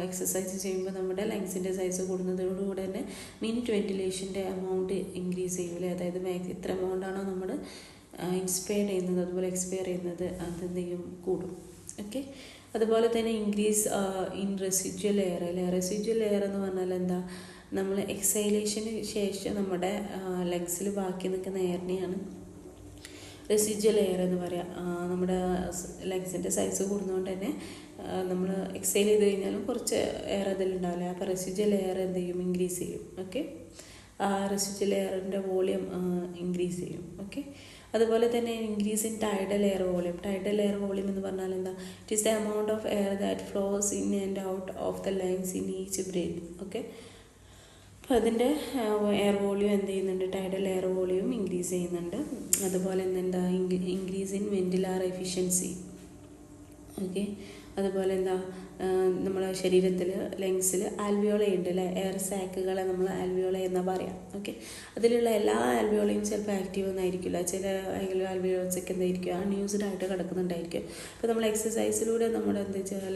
എക്സസൈസ് ചെയ്യുമ്പോൾ നമ്മുടെ ലങ്സിൻ്റെ സൈസ് കൂടുന്നതോടുകൂടെ തന്നെ മിനിറ്റ് വെന്റിലേഷൻ്റെ എമൗണ്ട് ഇൻക്രീസ് ചെയ്യൂലേ. അതായത് എത്ര എമൗണ്ടാണോ നമ്മൾ ഇൻസ്പയർ ചെയ്യുന്നത് അതുപോലെ എക്സ്പയർ ചെയ്യുന്നത് കൂടും. ഓക്കെ, അതുപോലെ തന്നെ ഇൻക്രീസ് ഇൻ റെസിജ്വൽ എയർ അല്ലേ. റെസിജ്വൽ എയർ എന്ന് പറഞ്ഞാൽ നമ്മൾ എക്സൈലേഷന് ശേഷം നമ്മുടെ ലങ്സിൽ ബാക്കി നിൽക്കുന്ന എയറിനെയാണ് റെസിജ്വൽ എയർ എന്ന് പറയാം. നമ്മുടെ ലങ്സിൻ്റെ സൈസ് കൂടുന്നതുകൊണ്ട് തന്നെ നമ്മൾ എക്സൈൽ ചെയ്ത് കഴിഞ്ഞാലും കുറച്ച് എയർ അതിലുണ്ടാവില്ല. അപ്പോൾ റെസിജ്വൽ എയർ ഇൻക്രീസ് ചെയ്യും. ഓക്കെ, റെസിജ്വൽ എയറിൻ്റെ വോളിയം ഇൻക്രീസ് ചെയ്യും. ഓക്കെ, അതുപോലെ തന്നെ increase in tidal air volume. Tidal air volume എന്ന് പറഞ്ഞാൽ it is the amount of air that flows in and out of the lungs in each breath. Okay, അപ്പോൾ അതിൻ്റെ air volume tidal air volume increase ചെയ്യുന്നുണ്ട്. അതുപോലെ increase in വെന്റിലാർ efficiency. Okay, അതുപോലെ നമ്മളെ ശരീരത്തിൽ ലങ്സിൽ ആൽവിയോളെ ഉണ്ട് അല്ലേ. എയർ സാക്കുകളെ നമ്മൾ ആൽവിയോളെ എന്നാണ് പറയാം. ഓക്കെ, അതിലുള്ള എല്ലാ ആൽവിയോളയും ചിലപ്പോൾ ആക്റ്റീവ് ഒന്നായിരിക്കില്ല. ചില ആൽവിയോൾസൊക്കെ അൺയൂസ്ഡ് ആയിട്ട് കിടക്കുന്നുണ്ടായിരിക്കും. അപ്പോൾ നമ്മൾ എക്സസൈസിലൂടെ നമ്മുടെ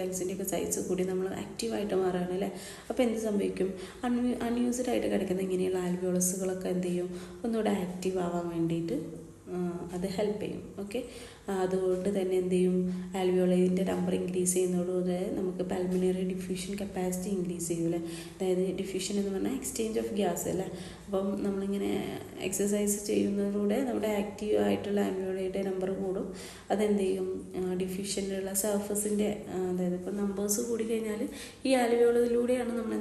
ലങ്സിൻ്റെയൊക്കെ സൈസ് കൂടി നമ്മൾ ആക്റ്റീവായിട്ട് മാറുകയാണ് അല്ലേ. അപ്പോൾ എന്ത് സംഭവിക്കും, അൺയൂസ്ഡ് ആയിട്ട് കിടക്കുന്ന ഇങ്ങനെയുള്ള ആൽവിയോളസുകളൊക്കെ ഒന്നുകൂടെ ആക്റ്റീവ് ആവാൻ വേണ്ടിയിട്ട് അത് ഹെൽപ്പ് ചെയ്യും. ഓക്കെ, അതുകൊണ്ട് തന്നെ ആൽവിയോളൈൻ്റെ നമ്പർ ഇൻക്രീസ് ചെയ്യുന്നതോടുകൂടെ നമുക്ക് പൾമിനറി ഡിഫ്യൂഷൻ കപ്പാസിറ്റി ഇൻക്രീസ് ചെയ്യൂലേ. അതായത് ഡിഫ്യൂഷൻ എന്ന് പറഞ്ഞാൽ എക്സ്ചേഞ്ച് ഓഫ് ഗ്യാസ് അല്ലേ. അപ്പം നമ്മളിങ്ങനെ എക്സസൈസ് ചെയ്യുന്നതിലൂടെ നമ്മുടെ ആക്റ്റീവ് ആയിട്ടുള്ള ആൽവിയോളൈയുടെ നമ്പർ കൂടും. ഡിഫ്യൂഷനുള്ള സർഫസിൻ്റെ അതായത് ഇപ്പം നമ്പേഴ്സ് കൂടിക്കഴിഞ്ഞാൽ ഈ ആൽവിയോളയിലൂടെയാണ് നമ്മൾ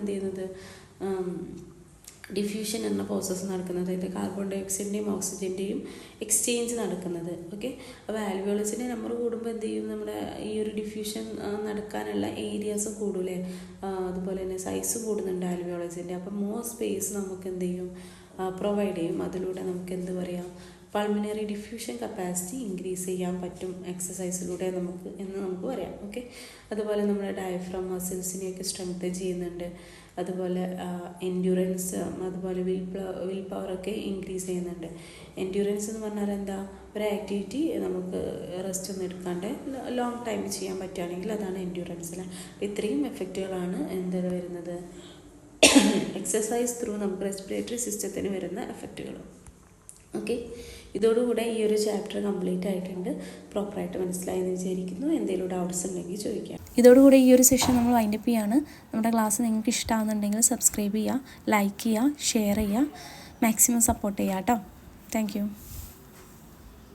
ഡിഫ്യൂഷൻ എന്ന പ്രോസസ്സ് നടക്കുന്നത്. അതായത് കാർബൺ ഡൈ ഓക്സൈഡിൻ്റെയും ഓക്സിജൻ്റെയും എക്സ്ചേഞ്ച് നടക്കുന്നത്. ഓക്കെ, അപ്പോൾ ആൽവിയോളസിൻ്റെ നമ്പർ കൂടുമ്പോൾ നമ്മുടെ ഈ ഒരു ഡിഫ്യൂഷൻ നടക്കാനുള്ള ഏരിയാസ് കൂടൂലേ. അതുപോലെ തന്നെ സൈസ് കൂടുന്നുണ്ട് ആൽവിയോളസിൻ്റെ. അപ്പം മോർ സ്പേസ് നമുക്ക് പ്രൊവൈഡ് ചെയ്യും. അതിലൂടെ നമുക്ക് പൾമിനറി ഡിഫ്യൂഷൻ കപ്പാസിറ്റി ഇൻക്രീസ് ചെയ്യാൻ പറ്റും എക്സസൈസിലൂടെ നമുക്ക് പറയാം. ഓക്കെ, അതുപോലെ നമ്മുടെ ഡയഫ്രം മസിൽസിനെയൊക്കെ സ്ട്രെങ്തൻ ചെയ്യുന്നുണ്ട്. അതുപോലെ എൻഡ്യൂറൻസ്, അതുപോലെ വിൽ പവറൊക്കെ ഇൻക്രീസ് ചെയ്യുന്നുണ്ട്. എൻഡ്യൂറൻസ് എന്ന് പറഞ്ഞാൽ എന്താ, ഒരു ആക്ടിവിറ്റി നമുക്ക് റെസ്റ്റ് ഒന്നും എടുക്കാണ്ട് ലോങ് ടൈം ചെയ്യാൻ പറ്റുകയാണെങ്കിൽ അതാണ് എൻഡ്യൂറൻസ് അല്ലേ. ഇത്രയും എഫക്റ്റുകളാണ് എന്താണ് വരുന്നത്, എക്സസൈസ് ത്രൂ നമുക്ക് റെസ്പിറേറ്ററി സിസ്റ്റത്തിന് വരുന്ന എഫക്റ്റുകൾ. ഓക്കെ, ഇതോടുകൂടെ ഈ ഒരു ചാപ്റ്റർ കംപ്ലീറ്റ് ആയിട്ടുണ്ട്. പ്രോപ്പറായിട്ട് മനസ്സിലായി എന്ന് വിചാരിക്കുന്നു. എന്തെങ്കിലും ഡൗട്ട്സ് ഉണ്ടെങ്കിൽ ചോദിക്കാം. ഇതോടുകൂടി ഈ ഒരു സെഷൻ നമ്മൾ വൈൻഡപ്പ് ചെയ്യാണ്. നമ്മുടെ ക്ലാസ് നിങ്ങൾക്ക് ഇഷ്ടമാകുന്നുണ്ടെങ്കിൽ സബ്സ്ക്രൈബ് ചെയ്യുക, ലൈക്ക് ചെയ്യുക, ഷെയർ ചെയ്യുക, മാക്സിമം സപ്പോർട്ട് ചെയ്യുക കേട്ടോ. Thank you.